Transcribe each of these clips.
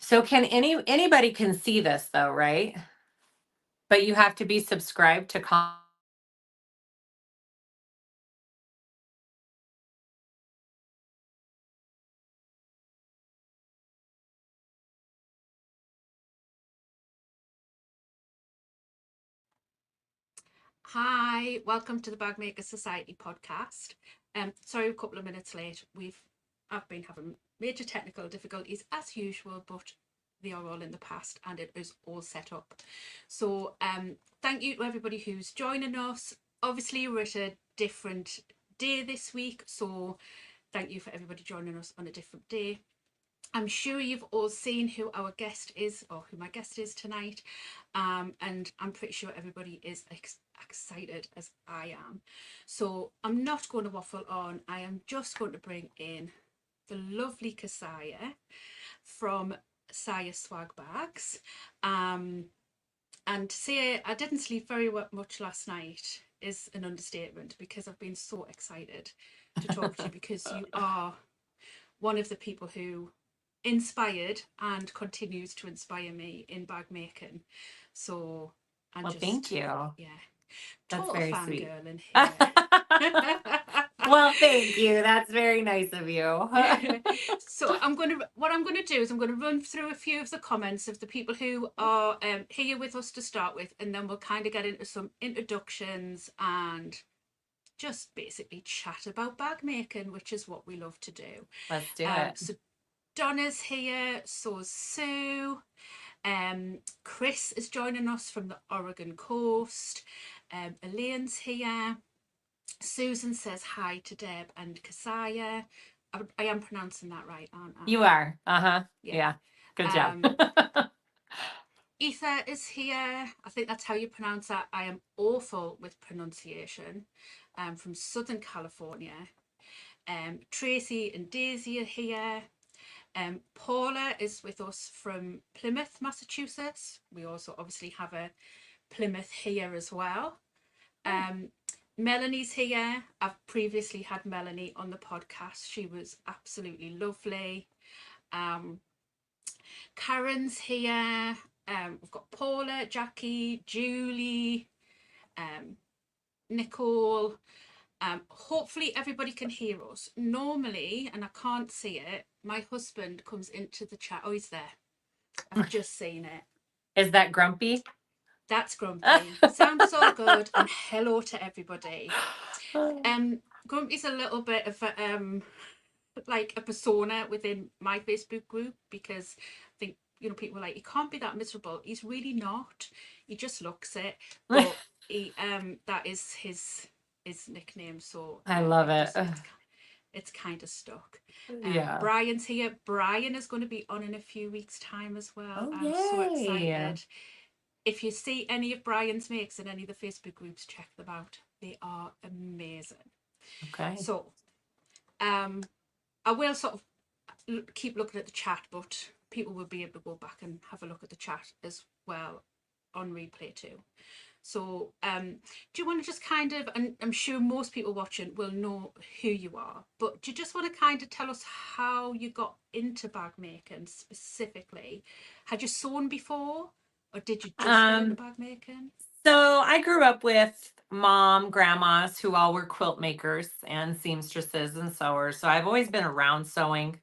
So can anybody can see this though, right? But you have to be subscribed to Hi, welcome to the Bag Makers Society podcast. Sorry, a couple of minutes late. I've been having major technical difficulties as usual, but they are all in the past and it is all set up. So thank you to everybody who's joining us. Obviously, we're at a different day this week, so thank you for everybody joining us on a different day. I'm sure you've all seen who our guest is, or who my guest is tonight, and I'm pretty sure everybody is excited as I am. So I'm not going to waffle on. I am just going to bring in the lovely Kassiah from SiahSwag bags. And to say I didn't sleep very much last night is an understatement, because I've been so excited to talk to you, because you are one of the people who inspired and continues to inspire me in bag making. So I'm Well, thank you. Yeah, That's total very sweet. fangirl in here. Well, thank you. That's very nice of you. So what I'm gonna do is I'm gonna run through a few of the comments of the people who are here with us to start with, and then we'll kind of get into some introductions and just basically chat about bag making, which is what we love to do. Let's do it. So Donna's here, so's Sue. Chris is joining us from the Oregon coast. Elaine's here. Susan says hi to Deb and Kassiah. I am pronouncing that right, aren't I? You are. Uh-huh. Yeah. Good job. Ether is here. I think that's how you pronounce that. I am awful with pronunciation. From Southern California. Tracy and Daisy are here. Paula is with us from Plymouth, Massachusetts. We also obviously have a Plymouth here as well. Melanie's here. I've previously had Melanie on the podcast. She was absolutely lovely. Karen's here. We've got Paula, Jackie, Julie, Nicole. Hopefully everybody can hear us. Normally, and I can't see it, my husband comes into the chat. Oh, he's there. I've just seen it. Is that Grumpy? That's Grumpy. Sounds so good. And hello to everybody. Grumpy's a little bit of like a persona within my Facebook group, because I think, people are like, he can't be that miserable. He's really not. He just looks it. But he that is his nickname. So I love it. It's kind of stuck. Yeah. Brian's here. Brian is going to be on in a few weeks' time as well. Oh, I'm so excited. If you see any of Brian's makes in any of the Facebook groups, check them out. They are amazing. Okay. So, I will sort of keep looking at the chat, but people will be able to go back and have a look at the chat as well on replay too. So do you want to just kind of, and I'm sure most people watching will know who you are, but do you just want to kind of tell us how you got into bag making specifically? Had you sewn before, or did you just get into bag making? So I grew up with mom, grandmas who all were quilt makers and seamstresses and sewers. So I've always been around sewing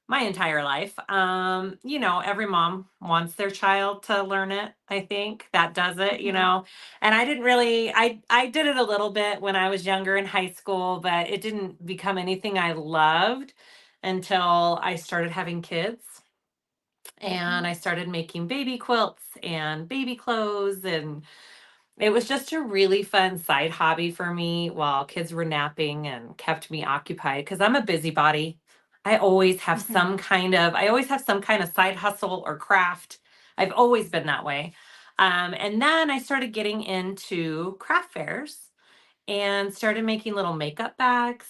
my entire life. Every mom wants their child to learn it. I think that does it, and I didn't really, I did it a little bit when I was younger in high school, but it didn't become anything I loved until I started having kids. And I started making baby quilts and baby clothes, and it was just a really fun side hobby for me while kids were napping, and kept me occupied because I'm a busybody. I always have I always have some kind of side hustle or craft. I've always been that way. And then I started getting into craft fairs and started making little makeup bags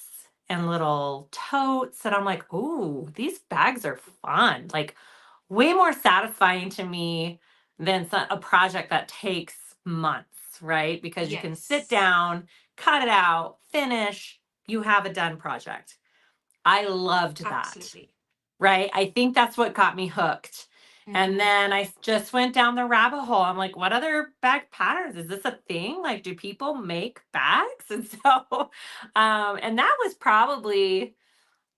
and little totes. And I'm like, oh, these bags are fun. Like, way more satisfying to me than a project that takes months, right? Because you can sit down, cut it out, finish, you have a done project. I loved that. Absolutely. Right? I think that's what got me hooked. And then I just went down the rabbit hole. I'm like, what other bag patterns? Is this a thing? Like, do people make bags? And so, and that was probably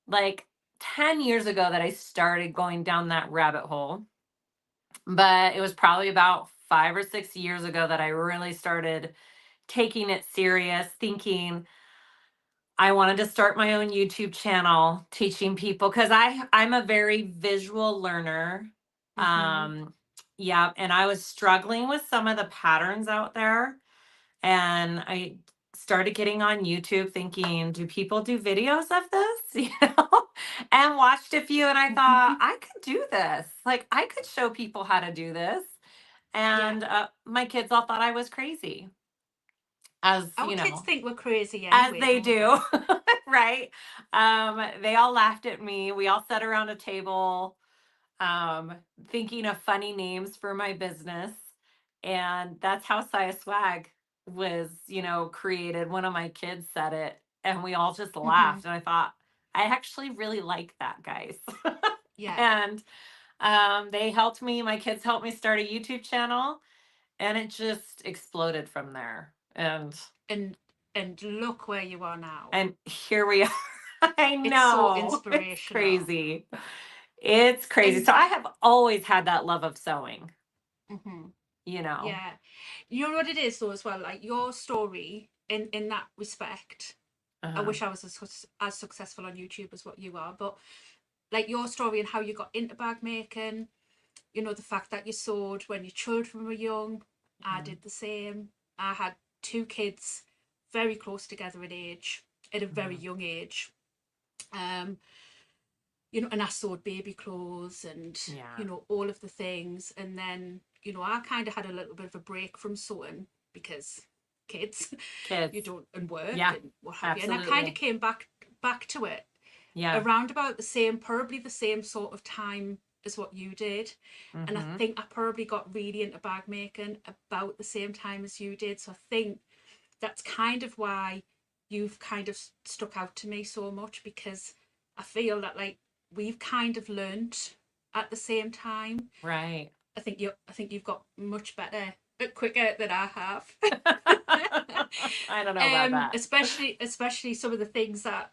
like 10 years ago that I started going down that rabbit hole. But it was probably about 5 or 6 years ago that I really started taking it serious, thinking I wanted to start my own YouTube channel teaching people because I'm a very visual learner. Um, yeah, and I was struggling with some of the patterns out there, and I started getting on YouTube thinking, do people do videos of this? And watched a few, and I thought I could do this. Like I could show people how to do this, Yeah. and my kids all thought I was crazy, as Our kids think we're crazy as anyway, they don't do. they? Right? They all laughed at me. We all sat around a table, um, thinking of funny names for my business. And that's how SiahSwag was, created. One of my kids said it, and we all just laughed. And I thought, I actually really like that, guys. Yeah. And they helped me, my kids helped me start a YouTube channel, and it just exploded from there. And look where you are now. And here we are. I It's so know. It's inspirational. crazy. It's crazy. And So I have always had that love of sewing, mhm, you know. yeah, you know what it is though as well. Like your story in that respect. I Uh-huh. wish I was as successful on YouTube as what you are, but like your story and how you got into bag making. You know, the fact that you sewed when your children were young. I Mhm. did the same. I had two kids very close together in age, at a very Mhm. young age. Um, and I sewed baby clothes and, Yeah. all of the things. And then, I kind of had a little bit of a break from sewing because kids, Kids. and work Yeah. and what have you. And I kind of Absolutely. came back to it Yeah. around about probably the same sort of time as what you did. And I Mhm. think I probably got really into bag making about the same time as you did. So I think that's kind of why you've kind of stuck out to me so much, because I feel that like we've kind of learnt at the same time. Right. I think you've got much better, quicker than I have. I don't know about that. Especially some of the things that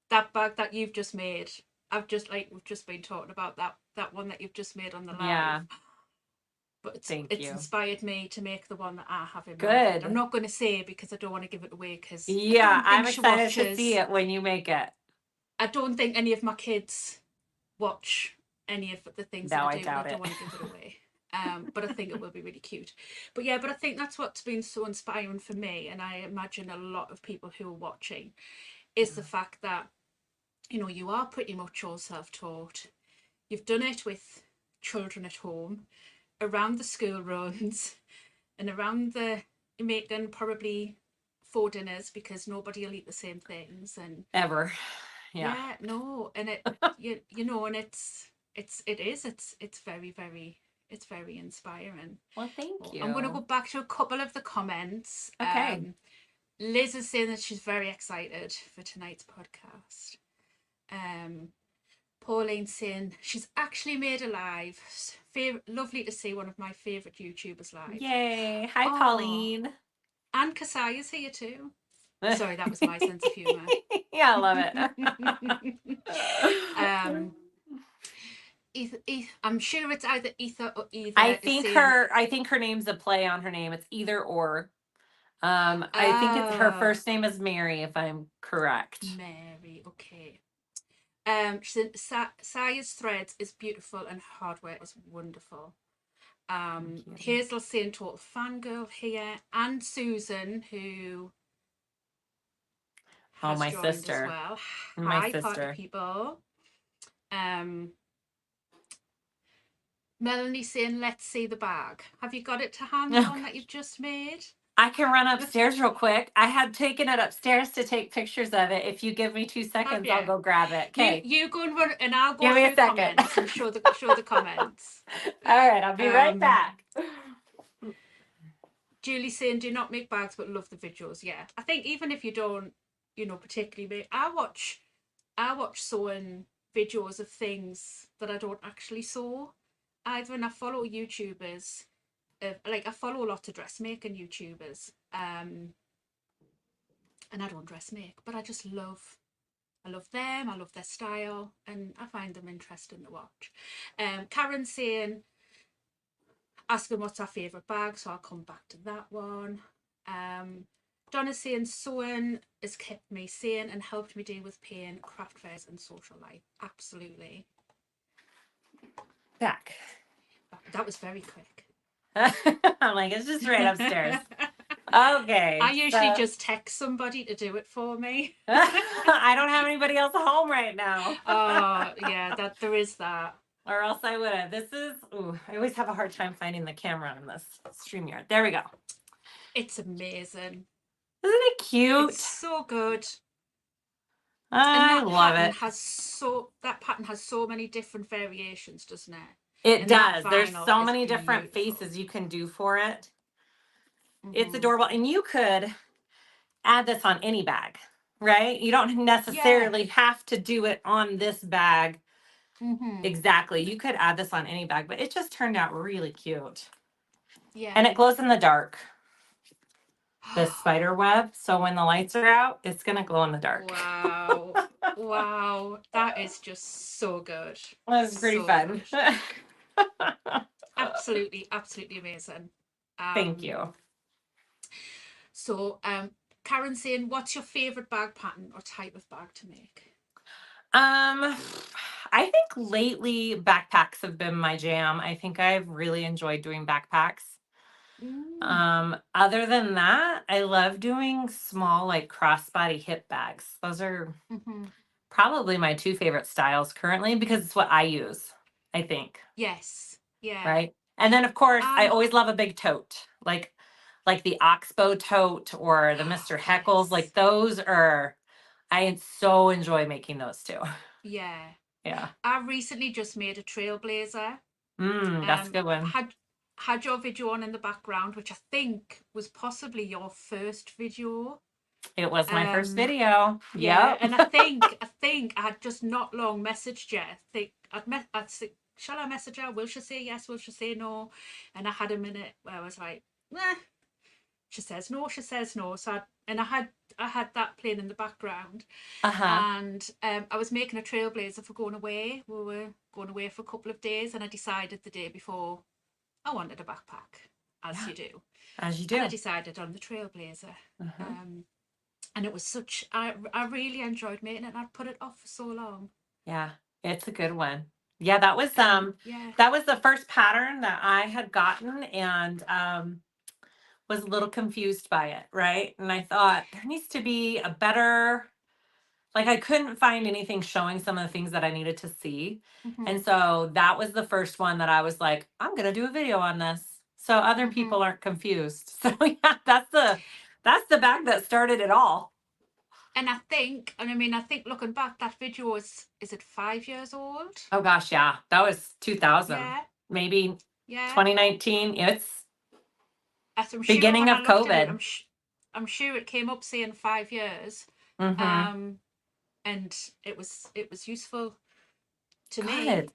that bag that you've just made. We've just been talking about that one that you've just made on the live, Yeah. but Thank it's you. inspired me to make the one that I have in my head. I'm Good. not going to say because I don't want to give it away, because I Yeah, don't I'm think she excited to see watches. it when you make it. I don't think any of my kids watch any of the things that No, I I do, and I doubt don't it. want to give it away. But I think it will be really cute. But I think that's what's been so inspiring for me, and I imagine a lot of people who are watching, is the fact that you are pretty much all self-taught. You've done it with children at home, around the school runs, and around the making probably 4 dinners because nobody will eat the same things. And Ever. Yeah. yeah, no, and and it's very, very, it's very inspiring. Well, thank Well, I'm going to go you. back to a couple of the comments. Okay. Liz is saying that she's very excited for tonight's podcast. Um, Pauline saying she's actually made a live. Lovely to see one of my favourite YouTubers live. Yay. Hi, Oh, Pauline. and Kassiah's here too. Sorry, that was my sense of humour. Yeah, I love it. um, I'm sure it's either Ether or I Either is think saying, her I think her name's a play on her name. It's either or. I think it's her uh, first name is Mary, if I'm correct. Mary. Okay. She said, Siah's threads is beautiful and hardware is wonderful. Thank you. Hazel saying total fangirl here, and Susan, who Oh, has my joined as sister. well. My Hi, party sister. people. Um, Melanie saying, let's see the bag. Have you got it to hand, the Oh, one that gosh. you've just made? I can run upstairs real quick. I had taken it upstairs to take pictures of it. If you give me two Have seconds, you? I'll go grab it. Okay. You go and run, and I'll go Give me a through second. comments and show the comments. All right, I'll be right Um, back. Julie saying, do not make bags but love the videos. Yeah, I think even if you don't, particularly make, I watch sewing videos of things that I don't actually sew. Either, and I follow YouTubers, like I follow a lot of dressmaking YouTubers, and I don't dress make, but I love them. I love their style, and I find them interesting to watch. Karen saying, asking what's our favourite bag, so I'll come back to that one. Donna saying sewing has kept me sane and helped me deal with pain, craft fairs, and social life. Absolutely. Back. That was very quick. I'm like, it's just right upstairs. Okay. I usually just text somebody to do it for me. I don't have anybody else home right now. Oh, yeah, that there is that. Or else I would have. I always have a hard time finding the camera on this StreamYard. There we go. It's amazing. Isn't it cute? It's so good. I love it. That pattern has so many different variations, doesn't it? It does. There's so many different faces you can do for it. It's adorable. And you could add this on any bag, right? You don't necessarily have to do it on this bag. Exactly. You could add this on any bag, but it just turned out really cute. Yeah. And it glows in the dark. The spider web. So when the lights are out, it's going to glow in the dark. Wow. Wow. That is just so good. That's pretty fun. Absolutely, absolutely amazing. Thank you. So, Karen saying, what's your favorite bag pattern or type of bag to make? I think lately backpacks have been my jam. I think I've really enjoyed doing backpacks. Other than that, I love doing small, like crossbody hip bags. Those are probably my two favorite styles currently because it's what I use, I think. Yes. Yeah. Right. And then of course, I always love a big tote, like the Oxbow tote or the Mr. Heckles. Like those are, I so enjoy making those too. Yeah. Yeah. I recently just made a trailblazer. That's a good one. Had your video on in the background, which I think was possibly your first video. It was my first video. Yeah. And I think I had just not long messaged you. I think I'd say, shall I message her? Will she say yes? Will she say no? And I had a minute where I was like, nah. She says no. She says no. So I had that playing in the background. And I was making a trailblazer for going away. We were going away for a couple of days, and I decided the day before I wanted a backpack, as you do. As you do. And I decided on the trailblazer. And it was I really enjoyed making it, and I'd put it off for so long. Yeah, it's a good one. Yeah, that was that was the first pattern that I had gotten, and was a little confused by it, right? And I thought there needs to be a better, like I couldn't find anything showing some of the things that I needed to see. And so that was the first one that I was like, I'm going to do a video on this so other people aren't confused. So yeah, that's the bag that started it all. And I think looking back, that video is it 5 years old? Oh gosh, yeah. That was 2000. Yeah. Maybe 2019. It's beginning of COVID. I'm sure it came up saying 5 years. And it was useful to me.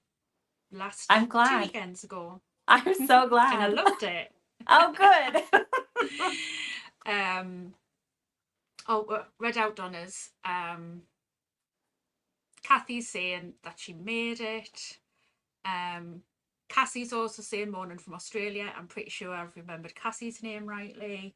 I'm glad. 2 weekends ago. I'm so glad. And I loved it. Oh, good. Read out Donna's. Kathy's saying that she made it. Cassie's also saying morning from Australia. I'm pretty sure I've remembered Cassie's name rightly.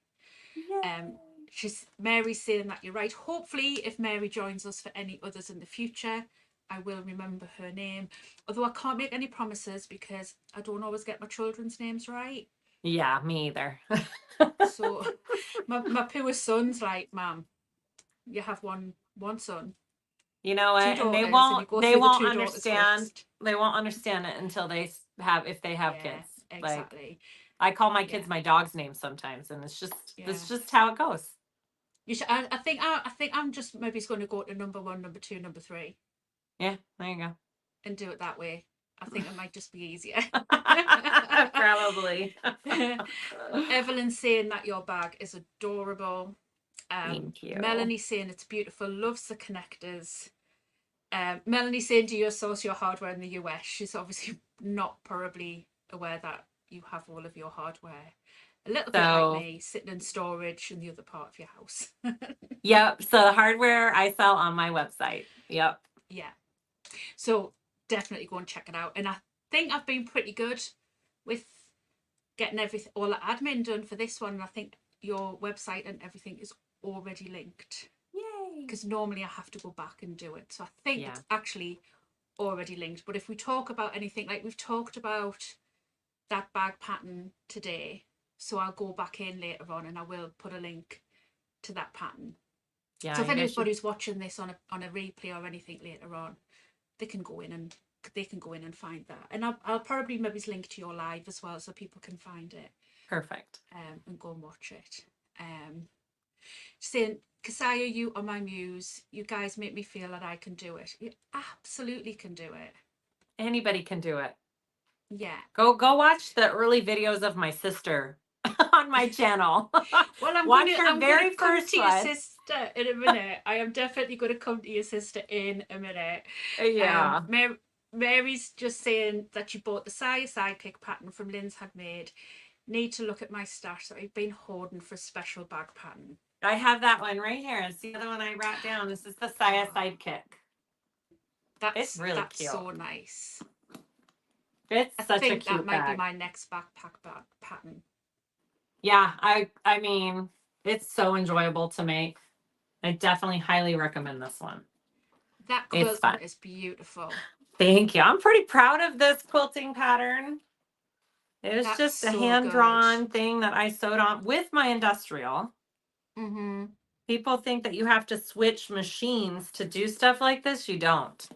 Mary's saying that you're right. Hopefully, if Mary joins us for any others in the future, I will remember her name. Although I can't make any promises because I don't always get my children's names right. Yeah, me either. So my poor son's like, Mom, you have one son. You know what? And they won't understand. They won't understand it until if they have kids. Exactly. Like, I call my kids my dog's name sometimes, and it's just how it goes. You should, I think I'm just maybe going to go to number 1, number 2, number 3. Yeah, there you go. And do it that way. I think it might just be easier. Probably. Evelyn's saying that your bag is adorable. Thank you. Melanie saying it's beautiful. Loves the connectors. Melanie saying, do you source your hardware in the US? She's obviously not probably aware that you have all of your hardware. A little bit like So, me, sitting in storage in the other part of your house. yep. So the hardware I sell on my website. Yep. Yeah. So definitely go and check it out. And I think I've been pretty good with getting everything, all the admin done for this one. And I think your website and everything is already linked. Yay. Because normally I have to go back and do it. So I think Yeah. it's actually already linked. But if we talk about anything, like we've talked about that bag pattern today, so I'll go back in later on and I will put a link to that pattern. Yeah. So if you guys anybody's watching this on a replay or anything later on, they can go in and find that. And I'll probably maybe link to your live as well so people can find it. Perfect. And go and watch it. Saying, Kassiah, you are my muse. You guys make me feel that I can do it. You absolutely can do it. Anybody can do it. Yeah. Go watch the early videos of my sister on my channel. Well, I'm Watch gonna her very come first to your one. sister in a minute. I am definitely gonna come to your sister in a minute. Yeah. Mary's just saying that you bought the SiahSwag pattern from Lynn's Handmade. Need to look at my stash that I've been hoarding for a special bag pattern. I have that one right here. It's the other one I wrote down. This is the Siah Sidekick. It's really cute. So nice. It's such a cute I think that might bag. be my next backpack bag pattern. Yeah, I mean, it's so enjoyable to make. I definitely highly recommend this one. That quilt one is beautiful. Thank you. I'm pretty proud of this quilting pattern. It was just a hand-drawn thing that I sewed on with my industrial. Mm-hmm. People think that you have to switch machines to do stuff like this. You don't.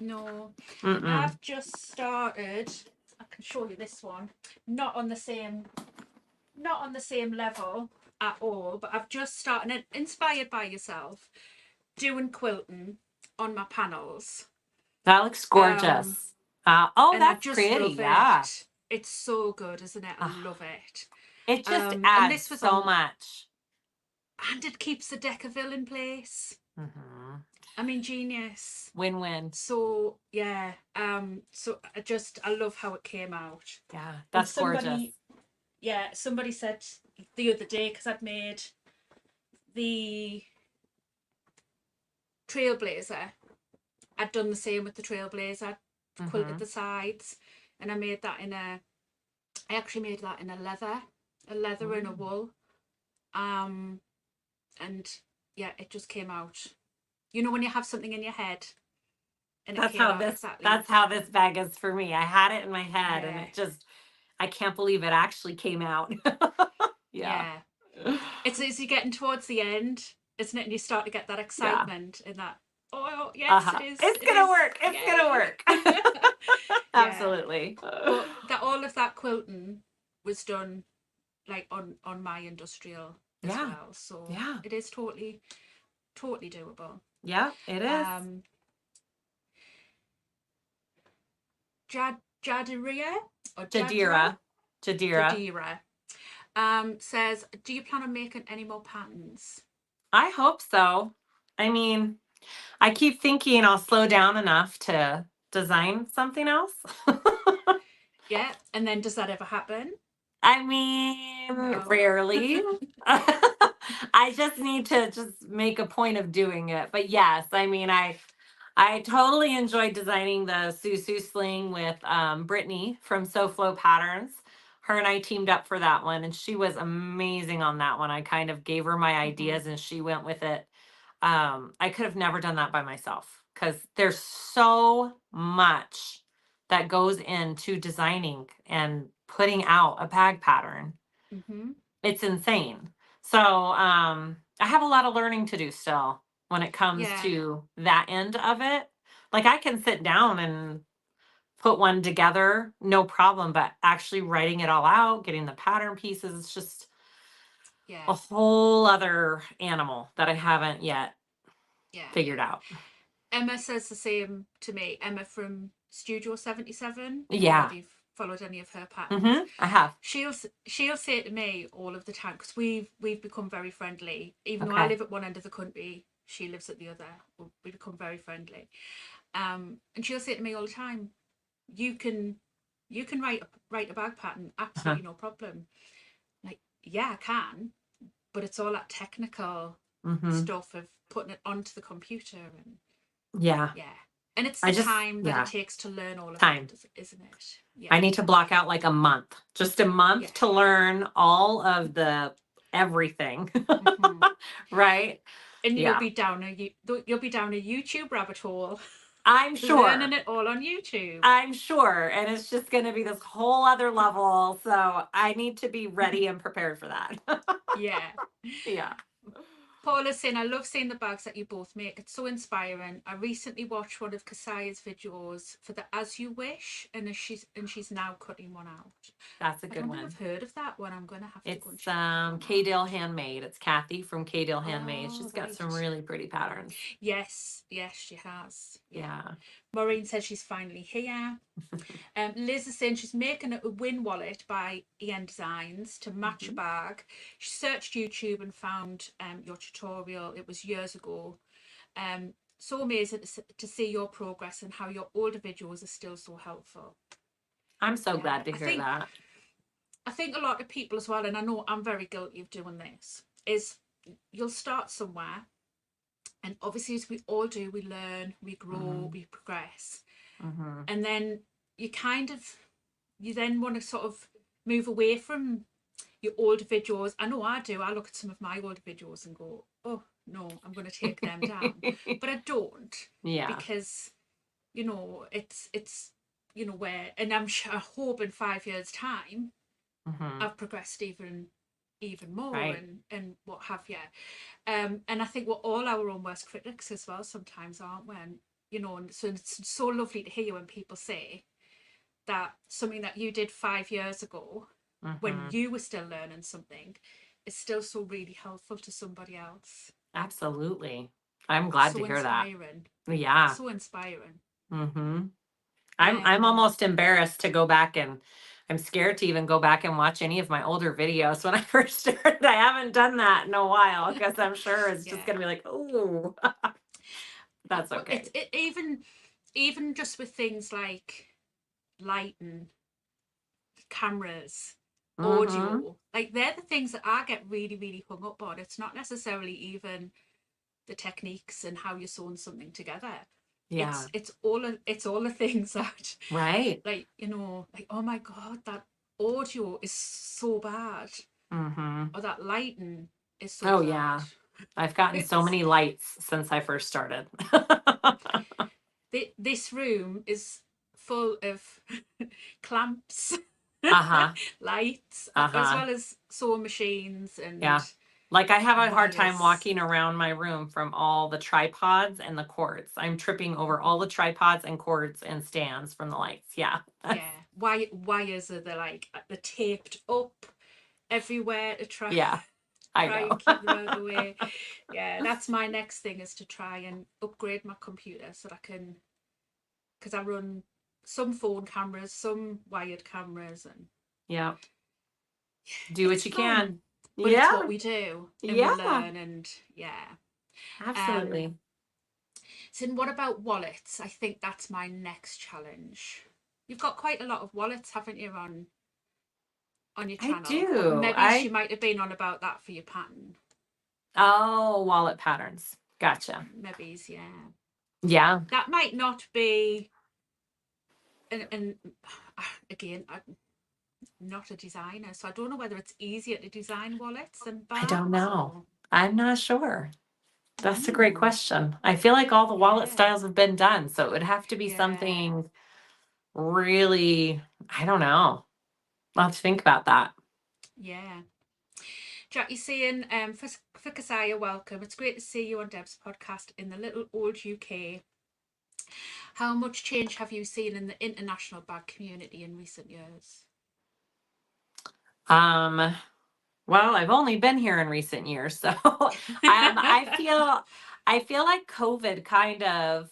No. Mm-mm. I've just started. I can show you this one. Not on the same level at all, but I've just started, inspired by yourself, doing quilting on my panels. That looks gorgeous. That's pretty. Yeah. It's so good, isn't it? I love it. It just adds so much. And it keeps the Decaville in place. Mm-hmm. I mean, genius. Win-win. So yeah. So I love how it came out. Yeah, that's gorgeous. Yeah, somebody said the other day, because I'd made the Trailblazer. I'd done the same with the Trailblazer. I'd quilted the sides, and I actually made that in a leather and a wool. And yeah, it just came out. You know when you have something in your head, and that's how this bag is for me. I had it in my head, and it just, I can't believe it actually came out. Yeah. It's as you're getting towards the end, isn't it? And you start to get that excitement and that, oh yes, it is. It's gonna work. It's gonna work. Absolutely. But all of that quilting was done like on my industrial as well. So it is totally doable. Yeah, it is. Jadira says, do you plan on making any more patterns? I hope so. I mean, I keep thinking I'll slow down enough to design something else. Yeah, and then does that ever happen? I mean, rarely. I just need to just make a point of doing it. But yes, I mean, I totally enjoyed designing the Susu sling with Brittany from Sew Flow Patterns. Her and I teamed up for that one, and she was amazing on that one. I kind of gave her my ideas, and she went with it. I could have never done that by myself because there's so much that goes into designing and putting out a bag pattern. It's insane. So I have a lot of learning to do still when it comes to that end of it. Like I can sit down and put one together, no problem, but actually writing it all out, getting the pattern pieces, it's just a whole other animal that I haven't yet figured out. Emma says the same to me. Emma from Studio 77. Yeah. If you've followed any of her patterns. I have. She'll say to me all of the time, because we've become very friendly. Even though I live at one end of the country, she lives at the other. We become very friendly. And she'll say to me all the time, you can write a bag pattern, Uh-huh. absolutely no problem. Like, yeah, I can, but it's all that technical Mm-hmm. stuff of putting it onto the computer, and Yeah. yeah. And it's I the just, time that it yeah, takes to learn all of time. that, isn't it? I Yeah. need to block out like a month, just a Yeah. month to learn all of the everything. Hmm. Right? And Yeah, you'll be down a YouTube rabbit hole, I'm learning sure. it all on YouTube. I'm sure. And it's just going to be this whole other level. So I need to be ready and prepared for that. Yeah. Yeah. Paula's saying, I love seeing the bags that you both make. It's so inspiring. I recently watched one of Kassiah's videos for the As You Wish, and she's now cutting one out. That's a I good don't think I've one. heard of that one. I'm gonna have to go and It's check that one K-Dale out. Handmade. It's Kathy from K-Dale Handmade. Oh, She's got some right. really pretty patterns. Yes, yes, she has. Yeah. Yeah. Maureen says she's finally here. Liz is saying she's making a win wallet by EN Designs to match a bag. She searched YouTube and found your tutorial. It was years ago. So amazing to see your progress and how your older videos are still so helpful. I'm so Yeah, glad to hear that. I think a lot of people as well, and I know I'm very guilty of doing this, is you'll start somewhere, and obviously as we all do, we learn, we grow, we progress, and then you you then want to sort of move away from your older videos. I know I do. I look at some of my older videos and go, oh no, I'm going to take them down, but I don't, Yeah. because it's where, and I hope in 5 years time I've progressed even more, Right. and what have you. And I think we're all our own worst critics as well sometimes, aren't we? And so it's so lovely to hear you when people say that something that you did 5 years ago, when you were still learning something, is still so really helpful to somebody else. Absolutely. I'm glad to So hear that. inspiring. Yeah. So inspiring. I'm Um, almost embarrassed to go back, and I'm scared to even go back and watch any of my older videos when I first started. I haven't done that in a while because I'm sure it's just yeah. gonna be like, oh, that's Well, okay. even just with things like lighting, cameras, Mm-hmm. audio, like they're the things that I get really, really hung up on. It's not necessarily even the techniques and how you're sewing something together. Yeah. It's all the things that, Right. like, like, oh my god, that audio is so bad, Mm-hmm. or that lighting is so Oh bad. yeah. I've gotten so It's many lights since I first started. this room is full of clamps, Uh-huh. lights, as Uh-huh. well as sewing machines and Yeah. Like I have a hard time wires. walking around my room from all the tripods and the cords. I'm tripping over all the tripods and cords and stands from the lights. Yeah. Yeah, wires are they're taped up everywhere to try Yeah. I try and know. keep them out of the way. Yeah, that's my next thing, is to try and upgrade my computer so that I can, because I run some phone cameras, some wired cameras, and Yeah. Do it's what you fun, can. but it's Yeah. what we do and we Yeah. learn, and yeah. Um, Absolutely. so what about wallets? I think that's my next challenge. You've got quite a lot of wallets, haven't you, on your I channel? Or do. maybe she might have been on about that for your pattern. Oh, wallet patterns. Gotcha. Maybe, yeah. Yeah. That might not be, and again, I'm not a designer, so I don't know whether it's easier to design wallets than I don't bags, know. or I'm not sure. That's a great mm, question. I feel like all the wallet yeah, styles have been done, so it would have to be yeah, something really, I don't know. I'll have to think about that. yeah. Jackie saying, for Kassiah, welcome. It's great to see you on Deb's podcast in the little old UK. How much change have you seen in the international bag community in recent years? Um, well, I've only been here in recent years, so I feel like COVID kind of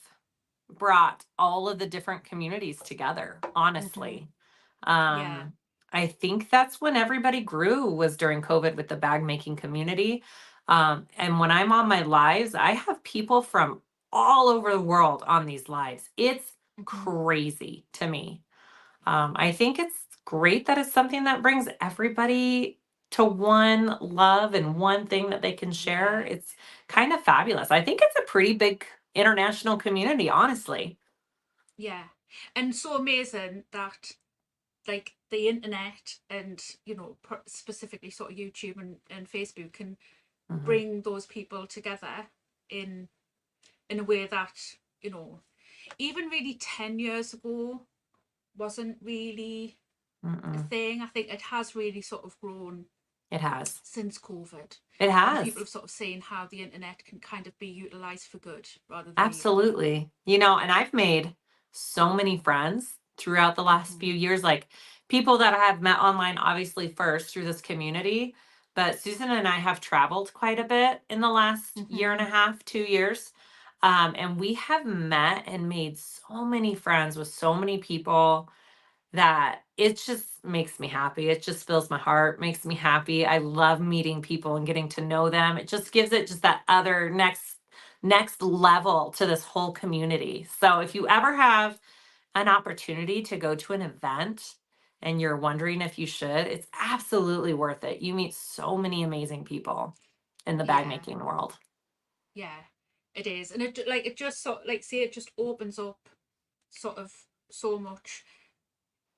brought all of the different communities together, Mm-hmm. honestly. Yeah, I think that's when everybody grew, was during COVID with the bag making community. And when I'm on my lives, I have people from all over the world on these lives. It's Hmm. crazy to me. I think it's great that it's something that brings everybody to one love and one thing that they can share. Yeah. It's kind of fabulous. I think it's a pretty big international community, honestly. Yeah. And so amazing that like the internet and specifically sort of YouTube and Facebook can Hmm. bring those people together in a way that you know even really 10 years ago wasn't really a Mm-mm. thing. I think it has really sort of grown It has. since COVID, It and people has. have sort of seen how the internet can kind of be utilized for good rather than evil. Absolutely. And I've made so many friends throughout the last Hmm. few years, like people that I have met online, obviously, first through this community. But Susan and I have traveled quite a bit in the last year and Hmm. a half, 2 years. And we have met and made so many friends with so many people that it just makes me happy. It just fills my heart, makes me happy. I love meeting people and getting to know them. It just gives it just that other next level to this whole community. So if you ever have an opportunity to go to an event and you're wondering if you should, it's absolutely worth it. You meet so many amazing people in the bag Yeah, making world. yeah, it is, and it just sort like say it just opens up sort of so much.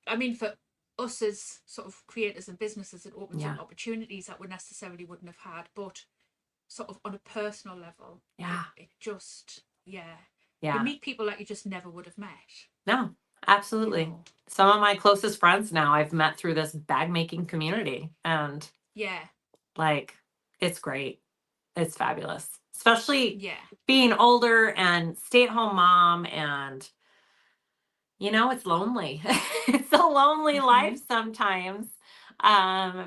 I mean, for us as sort of creators and businesses, it opens up Yeah. opportunities that we necessarily wouldn't have had. But sort of on a personal level, Yeah. it just, yeah, you Yeah. meet people that you just never would have met. No, You absolutely. know, Some of my closest friends now I've met through this bag making community, and yeah, like it's great. It's fabulous. Especially yeah, being older and stay-at-home mom, and it's lonely. It's a lonely hmm, life sometimes,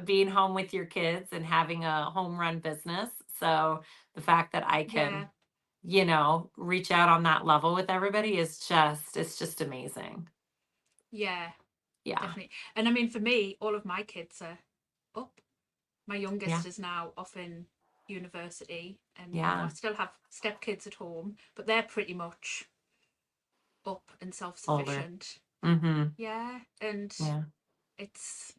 being home with your kids and having a home run business. So the fact that I yeah, can, reach out on that level with everybody it's just amazing. yeah, Yeah. definitely. And I mean, for me, all of my kids are up. My Yeah. youngest is now off in university, and I Yeah. still have stepkids at home, but they're pretty much up and Older. self-sufficient. Mhm. Yeah, and Yeah. it's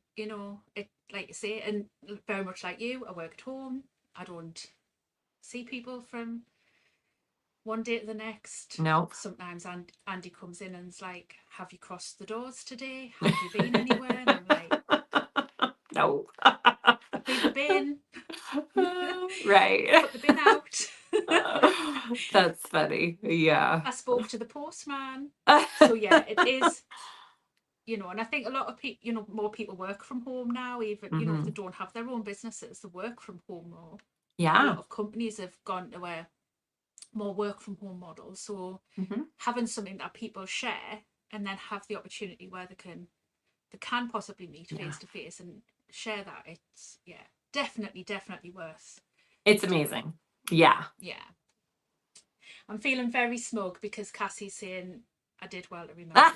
it like you say, and very much like you, I work at home. I don't see people from one day to the next. Nope. Sometimes Andy comes in and's like, "Have you crossed the doors today? Have you been anywhere?" And I'm like, No. "I've been to the bin. Right. Put the bin out." That's funny. Yeah. I spoke to the postman. So yeah, it is, and I think a lot of people, more people work from home now, even, if they Mhm. don't have their own businesses, they work from home more. A Yeah. lot of companies have gone to a more work from home model. So Mhm. having something that people share and then have the opportunity where they can possibly meet Yeah. face to face and share that, it's yeah, definitely worth It's doing. amazing. Yeah. Yeah. I'm feeling very smug because Cassie's saying I did well to remember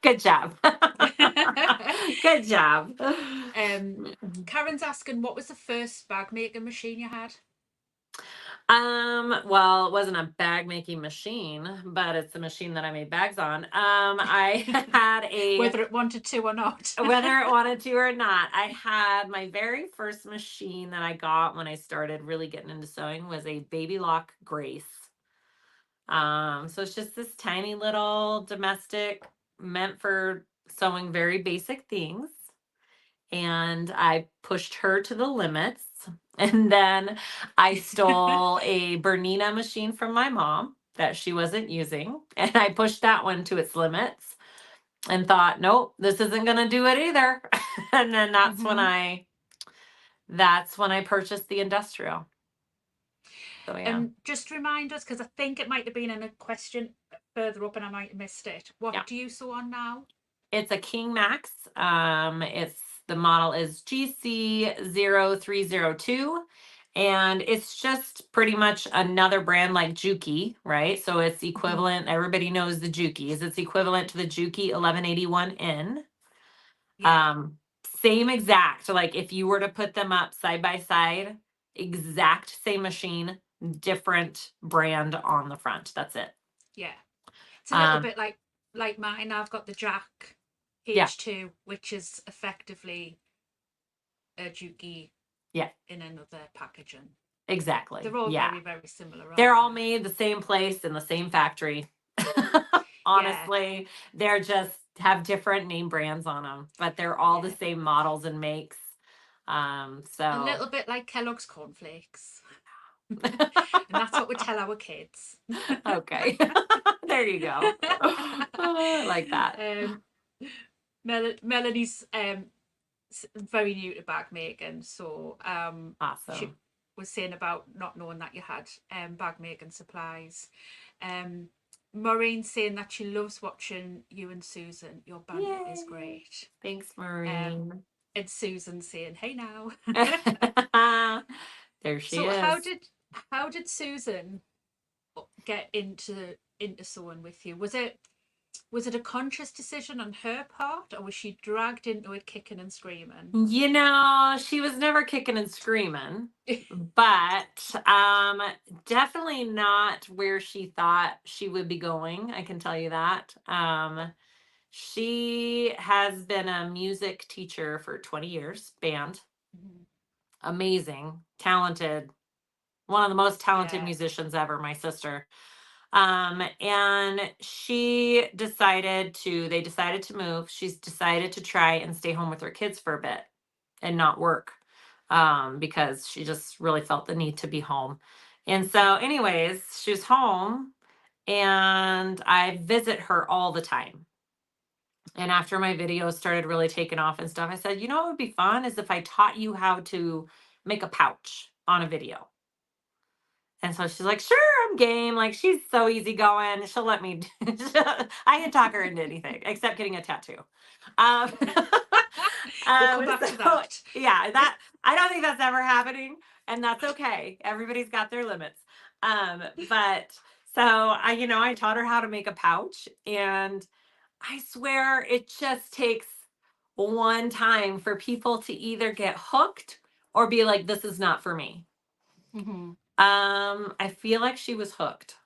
Good job. that. Good job. Karen's asking, what was the first bag making machine you had? Well, it wasn't a bag making machine, but it's the machine that I made bags on. I had a Whether it wanted to or not. whether it wanted to or not, I had my very first machine that I got when I started really getting into sewing was a Baby Lock Grace. So it's just this tiny little domestic meant for sewing very basic things. And I pushed her to the limits. And then I stole a Bernina machine from my mom that she wasn't using. And I pushed that one to its limits and thought, nope, this isn't going to do it either. And then Hmm. that's when I purchased the industrial. So yeah. And just remind us, because I think it might have been in a question further up and I might have missed it. Yeah. What do you sew on now? It's a King Max. It's the model is GC0302. And it's just pretty much another brand like Juki, right? So it's Hmm. equivalent. Everybody knows the Jukis. It's equivalent to the Juki 1181N. Yeah. Um, Same exact. So like if you were to put them up side by side, exact same machine, different brand on the front. That's it. Yeah. It's a little Um, bit like mine. I've got the Jack yeah, H2, which is effectively a Juki yeah, in another packaging. exactly. They're all Yeah. very, very similar, They're aren't all they? made the same place in the same factory. Yeah. Honestly, they're just have different name brands on them, but they're all the Yeah. same models and makes. A So little bit like Kellogg's cornflakes. And that's what we tell our kids. okay. There you go. I like that. um, Melanie's very new to bag making, so she Awesome. was saying about not knowing that you had bag making supplies. Um, Maureen saying that she loves watching you and Susan. Your banter is Yay. great. Thanks, Um, Maureen. and Susan saying, "Hey now." There she So is. how did Susan get into sewing with you? Was it a conscious decision on her part, or was she dragged into it kicking and screaming? She was never kicking and screaming, but definitely not where she thought she would be going. I can tell you that. She has been a music teacher for 20 years, band. Mhm. Amazing, talented, one of the most talented Yeah. musicians ever, my sister. And they decided to move. She's decided to try and stay home with her kids for a bit and not work, because she just really felt the need to be home. And so, anyways, she was home and I visit her all the time. And after my videos started really taking off and stuff, I said, what would be fun is if I taught you how to make a pouch on a video. And so she's like, sure, I'm game. Like, she's so easygoing. She'll let me. I can talk her into anything except getting a tattoo. Um, We'll come back to so, that. yeah, that I don't think that's ever happening, and that's okay. Everybody's got their limits. But so I taught her how to make a pouch, and I swear it just takes one time for people to either get hooked or be like, this is not for me. Mm-hmm. I feel like she was hooked.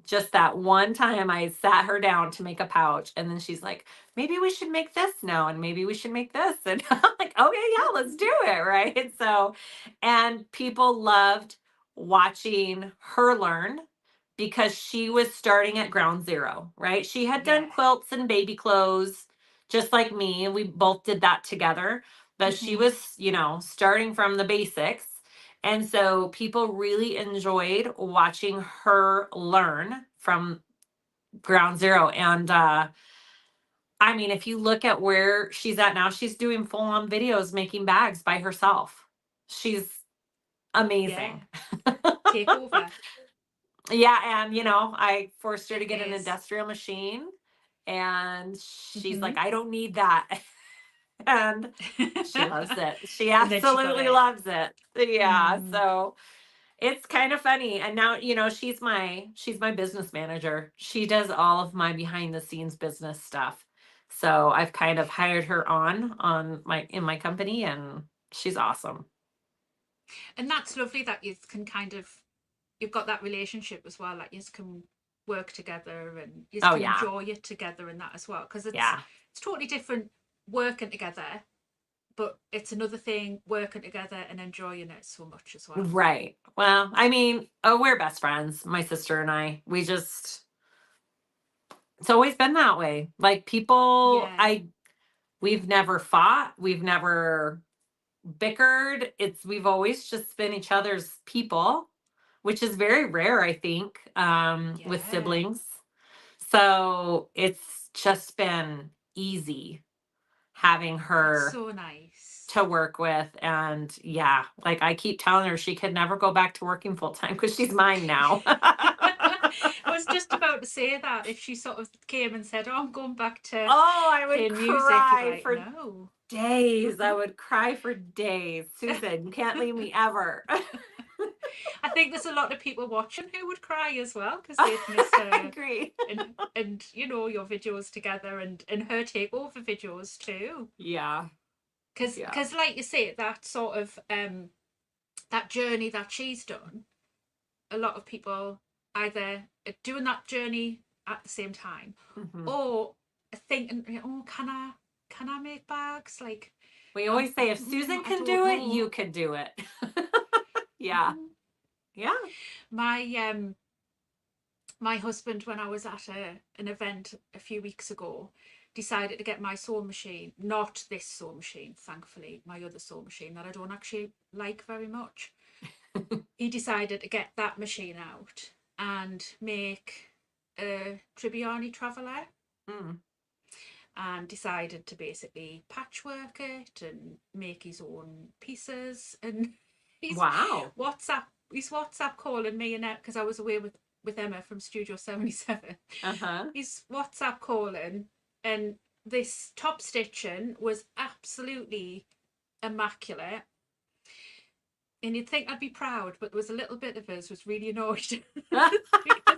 Just that one time I sat her down to make a pouch, and then she's like, maybe we should make this now, and maybe we should make this. And I'm like, okay, yeah, let's do it. Right. And so, and people loved watching her learn because she was starting at ground zero, right? She had Yeah. done quilts and baby clothes just like me, and we both did that together. But she Mm-hmm. was, starting from the basics. And so people really enjoyed watching her learn from ground zero. And I mean, if you look at where she's at now, she's doing full on videos making bags by herself. She's Yeah. amazing. Take over. Yeah. And, I forced her It to get an is. industrial machine. And she's Mm-hmm. like, I don't need that. And she loves it. She And then she got absolutely it. loves it. Yeah. Mm. So it's kind of funny. And now, she's my business manager. She does all of my behind the scenes business stuff. So I've kind of hired her on my in my company, and she's awesome. And that's lovely that you can you've got that relationship as well, like you can work together and you Oh can yeah. enjoy it together and that as well, because Yeah. it's totally different working together, but it's another thing working together and enjoying it so much as well. Right. Well, I mean, we're best friends, my sister and I. It's always been that way. Like Yeah. we've never fought, we've never bickered. We've always just been each other's people, which is very rare, I think, with Yeah. siblings. So it's just been easy having That's her so nice. to work with. And yeah, like I keep telling her she could never go back to working full time because she's mine now. I was just about to say that if she sort of came and said, "Oh, I'm going back to Oh, I would playing music," you'd be cry like, for "No." days. I would cry for days. Susan, you can't leave me ever. I think there's a lot of people watching who would cry as well because they'd miss I her agree. and your videos together and her takeover videos too. Yeah. Yeah. Because like you say, that sort of that journey that she's done a lot of people either are doing that journey at the same time, Mhm. or are thinking, oh, can I make bags? Like, We always say if Susan I can do don't it, know. you could do it. Yeah. Mhm. Yeah. My my husband, when I was at an event a few weeks ago, decided to get my sewing machine, not this sewing machine, thankfully, my other sewing machine that I don't actually like very much. He decided to get that machine out and make a Tribbiani Traveller, Mm. and decided to basically patchwork it and make his own pieces. And he's Wow. he's WhatsApp calling me, and because I was away with Emma from Studio 77, Uh-huh. he's WhatsApp calling, and this top stitching was absolutely immaculate. And you'd think I'd be proud, but there was a little bit of us was really annoyed because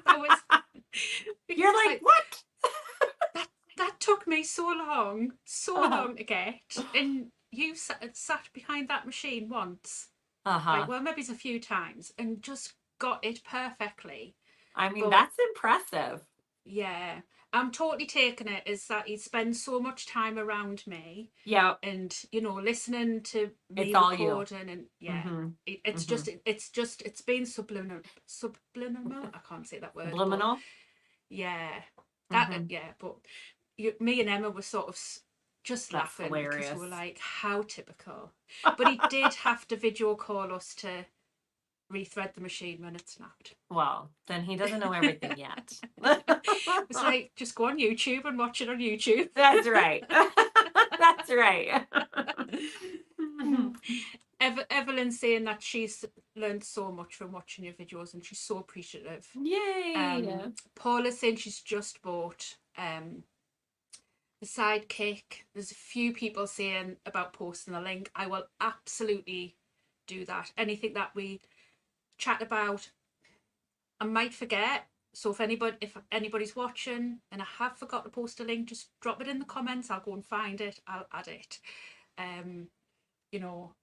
I was because You're it's like, like what? that took me so Uh-huh. long to get, and you sat behind that machine once, like, Uh-huh. well, maybe it's a few times, and just got it perfectly. I mean, But that's impressive. yeah, I'm totally taking it as that he spends so much time around me, Yeah. and listening to It's me all you. recording, and yeah, Mm-hmm. it's Mm-hmm. just it's been subliminal. I can't say that word, but Subliminal. yeah, Mm-hmm. yeah, but me and Emma were sort of just That's laughing because we hilarious. were like, how typical. But he did have to video call us to rethread the machine when it snapped. Well, then he doesn't know everything yet. It's like, just go on YouTube and watch it on YouTube. That's right. That's right. Evelyn saying that she's learned so much from watching your videos and she's so appreciative. Yay. Paula saying she's just bought the sidekick. There's a few people saying about posting the link. I will absolutely do that. Anything that we chat about, I might forget. So if anybody's watching and I have forgot to post a link, just drop it in the comments. I'll go and find it. I'll add it. You know,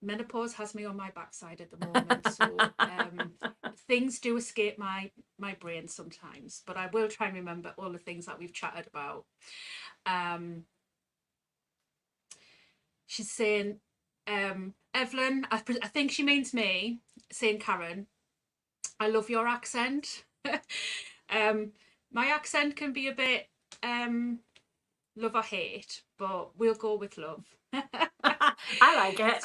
menopause has me on my backside at the moment, so things do escape my brain sometimes. But I will try and remember all the things that we've chatted about. She's saying, Evelyn, I think she means me, saying, Karen, I love your accent. My accent can be a bit love or hate, but we'll go with love. I like it.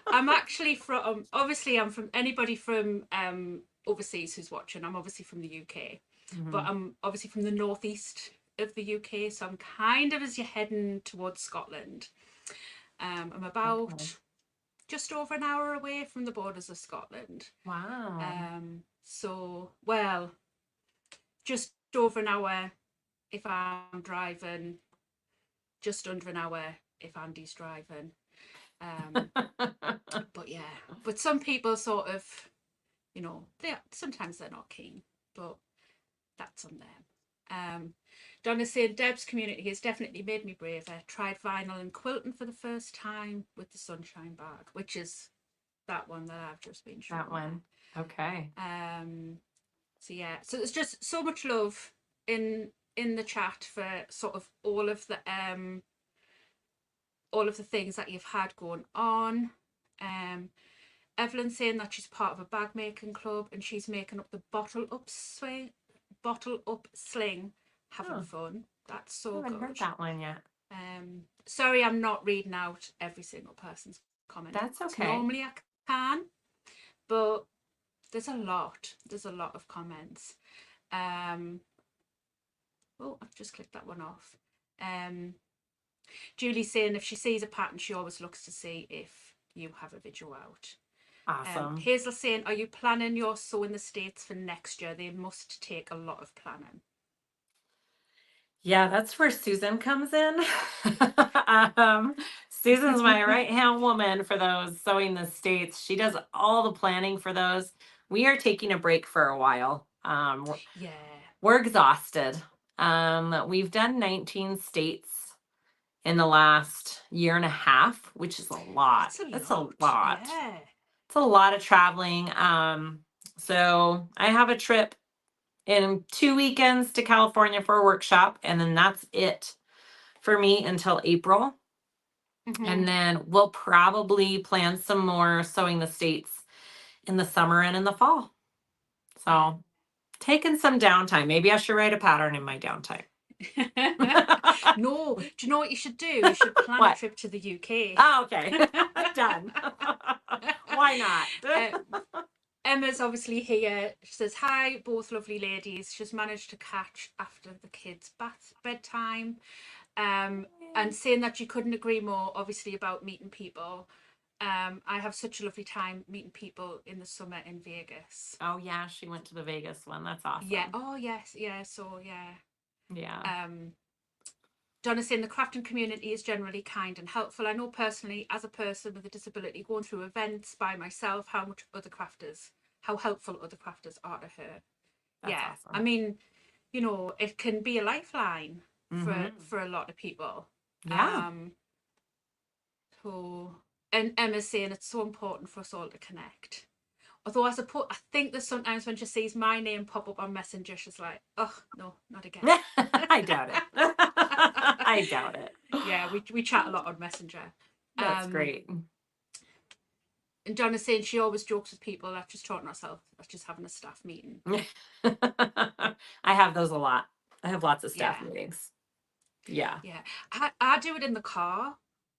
I'm actually from, obviously, I'm from anybody from overseas who's watching. I'm obviously from the UK, but I'm obviously from the northeast of the UK, so I'm kind of as you're heading towards Scotland. I'm about just over an hour away from the borders of Scotland. Wow. So, well, just over an hour if I'm driving, just under an hour if Andy's driving. But yeah, but some people sort of, sometimes they're not keen, but that's on them. Donna saying Deb's community has definitely made me braver. Tried vinyl and quilting for the first time with the sunshine bag, which is that one that I've just been showing. That one. Okay. So yeah, so there's just so much love in the chat for sort of all of the things that you've had going on. Evelyn saying that she's part of a bag making club and she's making up the bottle up sling, having fun. That's so I haven't good. heard that one yet. Sorry, I'm not reading out every single person's comment. That's okay. Normally I can, but there's a lot of comments. Oh, I've just clicked that one off. Julie saying if she sees a pattern, she always looks to see if you have a video out. Awesome. Hazel saying, are you planning your sew in the States for next year? They must take a lot of planning. Yeah, that's where Susan comes in. Susan's my right-hand woman for those sewing the States. She does all the planning for those. We are taking a break for a while. We're exhausted. We've done 19 states in the last year and a half, which is a lot. That's a lot. Yeah. It's a lot of traveling. So I have a trip in 2 weekends to California for a workshop, and then that's it for me until April. And then we'll probably plan some more sewing the States in the summer and in the fall. So taking some downtime. Maybe I should write a pattern in my downtime. No, do you know what you should do? You should plan a trip to the UK. Oh, okay. Done. Why not? Emma's obviously here. She says, hi, both lovely ladies. She's managed to catch after the kids' bedtime. And saying that you couldn't agree more, obviously, about meeting people. I have such a lovely time meeting people in the summer in Vegas. Oh, yeah. She went to the Vegas one. That's awesome. Yeah. Oh, yes. Yeah. So, yeah. Yeah. Donna saying the crafting community is generally kind and helpful. I know personally, as a person with a disability, going through events by myself, how helpful other crafters are to her. That's yeah. Awesome. I mean, it can be a lifeline for a lot of people. Yeah. And Emma's saying it's so important for us all to connect. Although I think there's sometimes when she sees my name pop up on Messenger, she's like, oh, no, not again. I doubt it. I doubt it. Yeah, we chat a lot on Messenger. That's great. And Donna's saying she always jokes with people that just talking herself, that's just having a staff meeting. I have those a lot. I have lots of staff meetings. Yeah. Yeah. I do it in the car,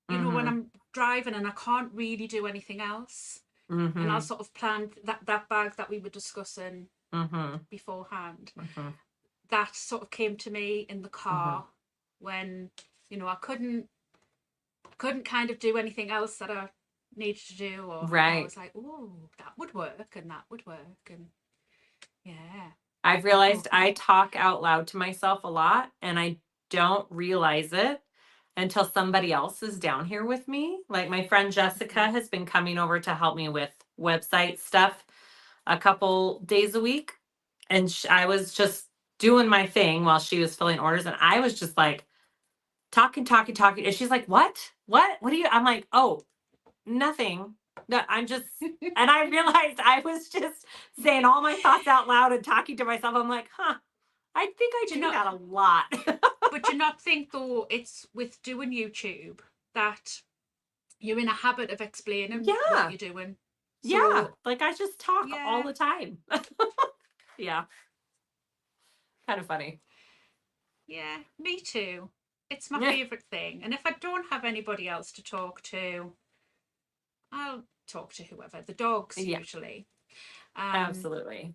when I'm driving and I can't really do anything else. And I'll sort of plan that bag that we were discussing beforehand. That sort of came to me in the car when, I couldn't kind of do anything else that I needed to do. Or I was like, oh, that would work and that would work. And yeah. I've realized I talk out loud to myself a lot and I don't realize it until somebody else is down here with me. Like my friend Jessica has been coming over to help me with website stuff a couple days a week. And I was just doing my thing while she was filling orders. And I was just like talking. And she's like, what do you, I'm like, oh, nothing. No, I'm just, and I realized I was just saying all my thoughts out loud and talking to myself. I'm like, I think I do that a lot. But do you not think, though, it's with doing YouTube that you're in a habit of explaining what you're doing? So, like I just talk all the time. Yeah. Kind of funny. Yeah, me too. It's my favourite thing. And if I don't have anybody else to talk to, I'll talk to whoever. The dogs, usually. Absolutely.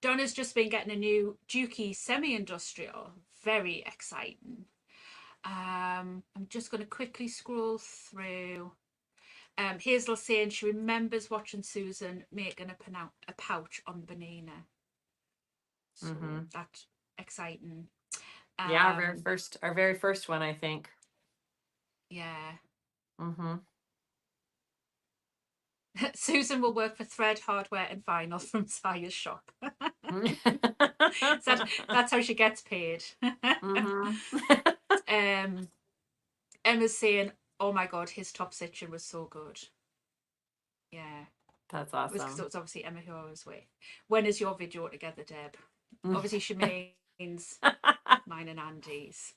Donna's just been getting a new Dukey semi-industrial. Very exciting. I'm just going to quickly scroll through. Hazel saying she remembers watching Susan making a pouch on the banana. So that's exciting. Yeah, our very first one, I think. Yeah. Susan will work for thread, hardware, and vinyl from Siah's shop. That's how she gets paid. Emma's saying, oh my God, his top stitching was so good. Yeah. That's awesome. It was obviously Emma who I was with. When is your video together, Deb? Obviously she means mine and Andy's.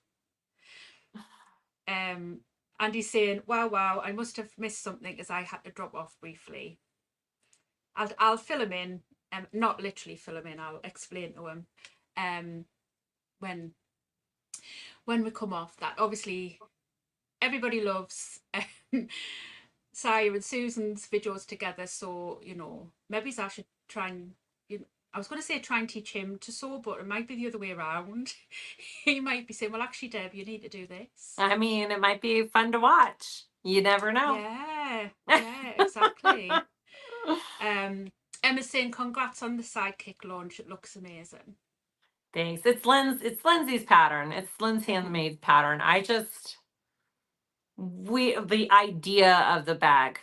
Andy's saying, wow, I must have missed something as I had to drop off briefly. I'll fill him in, not literally fill him in, I'll explain to him when we come off that. Obviously, everybody loves Siah and Susan's videos together, so, maybe I should try and, I was going to say try and teach him to sew, but it might be the other way around. He might be saying, well, actually, Deb, you need to do this. I mean, it might be fun to watch. You never know. Yeah, exactly. Emma's saying, congrats on the sidekick launch. It looks amazing. Thanks. It's Lindsay's pattern. It's Lynn's handmade pattern. The idea of the bag,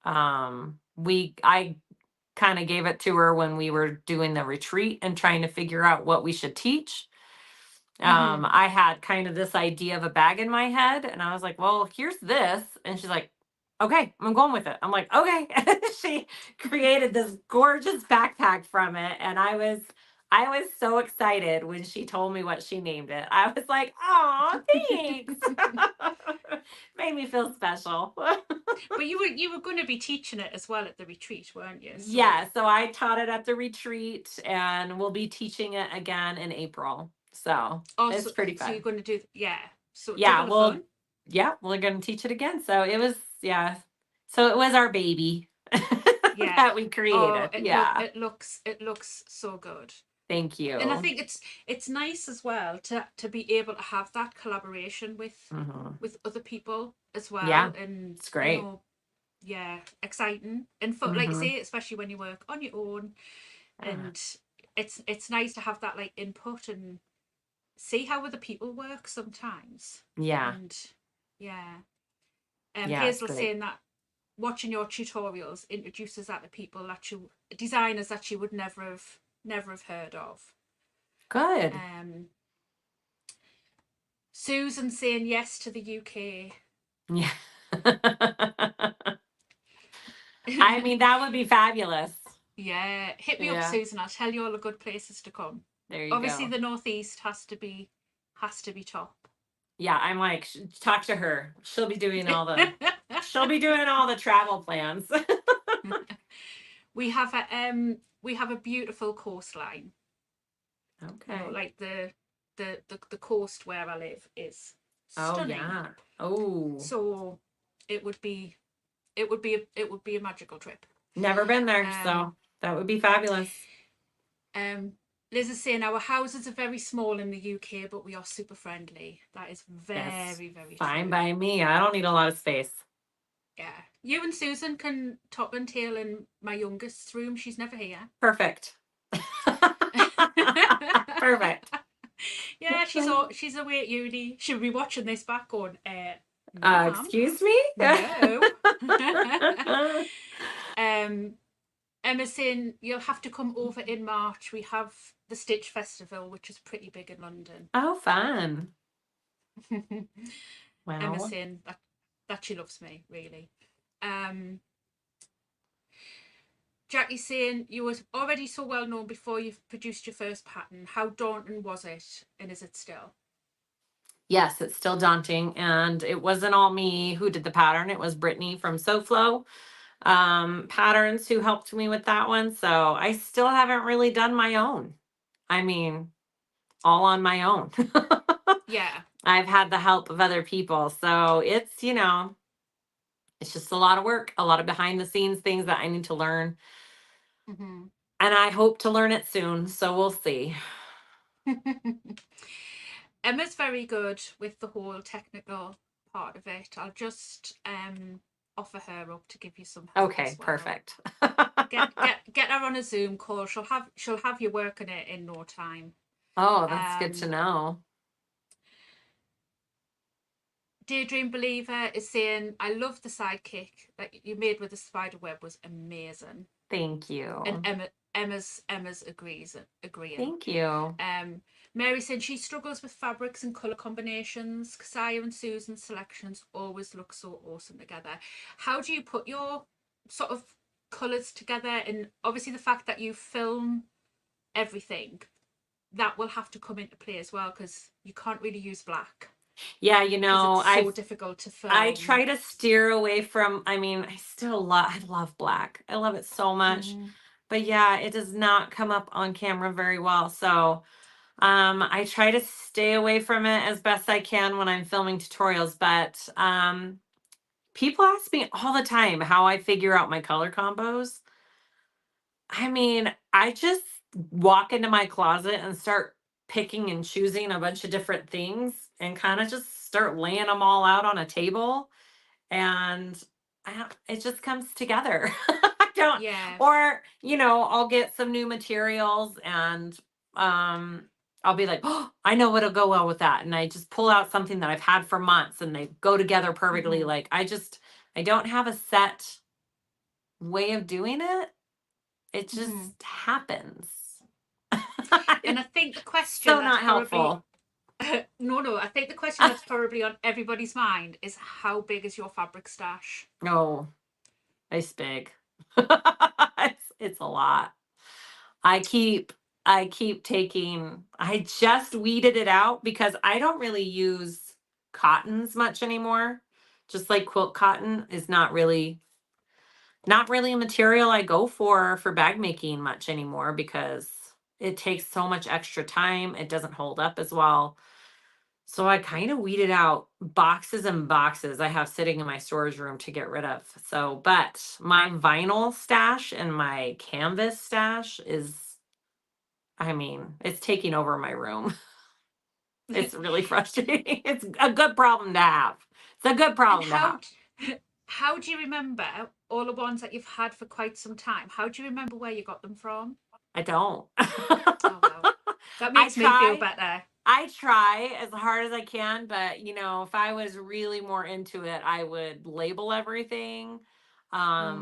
I kind of gave it to her when we were doing the retreat and trying to figure out what we should teach. I had kind of this idea of a bag in my head and I was like, well, here's this. And she's like, okay, I'm going with it. I'm like, okay. She created this gorgeous backpack from it. And I was so excited when she told me what she named it. I was like, oh, thanks. Made me feel special. But you were going to be teaching it as well at the retreat, weren't you? Yeah, so I taught it at the retreat and we'll be teaching it again in April. So Also, it's pretty so you're fun. going to do, yeah. So Yeah, double the well, fun. yeah, we're gonna teach it again. So it was, yeah. So it was our baby Yeah. that we Oh, created. Yeah. it looks so good. Thank And I you. think it's nice as well to be able to have that collaboration Hmm. with other people as Yeah, well, and it's great. yeah, exciting and fun, like you Hmm. say, especially when you work on your own, Yeah. and it's nice to have that like input and see how other people work sometimes. Yeah. And yeah, Yeah, it's Hazel's great. saying that watching your tutorials introduces that to people that you designers that you would never have heard of. Good. um Susan saying yes to the UK. Yeah. I mean, that would be fabulous. Yeah, hit me up, Yeah, Susan. I'll tell you all the good places to come. there you Obviously, go. the northeast has to be top. Yeah, I'm like, talk to her. She'll be doing all the travel plans. We have a beautiful coastline. Okay. Like the coast where I live is Oh stunning. yeah. Oh, So it would be it would be a magical trip. never been there, Um, so that would be fabulous. um, Liz is saying our houses are very small in the UK, but we are super friendly. That is Yes, very, very fine true. by me. I don't need a lot of space. Yeah. You and Susan can top and tail in my youngest's room. She's never here. Perfect. Perfect. Yeah, she's away at uni. She'll be watching this back going, no, ma'am. Excuse me? No. um Emma's saying you'll have to come over in March. We have the Stitch Festival, which is pretty big in London. Oh, fun. Emma's Well, saying that she loves me, really. Um, Jackie's saying you were already so well known before you've produced your first pattern. How daunting was it, and is it still? yes, it's still daunting. And it wasn't all me who did the pattern. It was Brittany from SewFlow Patterns who helped me with that one. So I still haven't really done my own. I mean, all on my own. Yeah. I've had the help of other people. So it's just a lot of work, a lot of behind the scenes things that I need to learn. Mm-hmm. And I hope to learn it soon. So we'll see. Emma's very good with the whole technical part of it. I'll just offer her up to give you some help Okay, as well. perfect. Get her on a Zoom call. She'll have you working it in no time. Oh, that's good to Um, know. Daydream Believer is saying, I love the sidekick that you made with the spider web was amazing. Thank And you. Emma's agreeing. Thank you. Mary said she struggles with fabrics and colour combinations. Kassiah and Susan's selections always look so awesome together. How do you put your sort of colours together? And obviously the fact that you film everything, that will have to come into play as well, because you can't really use black Yeah, because it's so I've difficult to I film. try to steer away from, I mean, I love black. I love it so much. Mm. But yeah, it does not come up on camera very well. So I try to stay away from it as best I can when I'm filming tutorials. But people ask me all the time how I figure out my color combos. I mean, I just walk into my closet and start picking and choosing a bunch of different things and kind of just start laying them all out on a table. And it just comes together. I don't, Yeah. or, I'll get some new materials and I'll be like, oh, I know what'll go well with that. And I just pull out something that I've had for months and they go together perfectly. Mm-hmm. Like, I don't have a set way of doing it. It just Mm-hmm. happens. And I think the question So that's not probably helpful. No, I think the question that's probably on everybody's mind is how big is your fabric stash? Oh, it's big. It's a lot. I keep I just weeded it out because I don't really use cottons much anymore. Just like quilt cotton is not really a material I go for bag making much anymore because it takes so much extra time. It doesn't hold up as well. So I kind of weeded out boxes and boxes I have sitting in my storage room to get rid of. So, but my vinyl stash and my canvas stash is, I mean, it's taking over my room. It's really frustrating. It's a good problem to have. It's a good And problem to have. how do you remember all the ones that you've had for quite some time? How do you remember where you got them from? I don't. Oh wow, that I makes me feel try. better. I try as hard as I can, but if I was really more into it, I would label everything.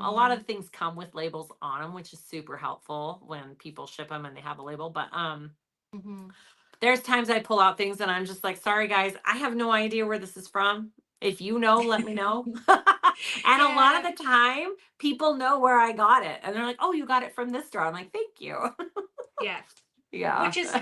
A lot of Mm, things come with labels on them, which is super helpful when people ship them and they have a label. But hmm there's times I pull out things and I'm just like, sorry guys, I have no idea where this is from. If you know, let me know. And a lot of Yeah, the time, people know where I got it, and they're like, "Oh, you got it from this store." I'm like, "Thank you." yeah. Yeah, Which is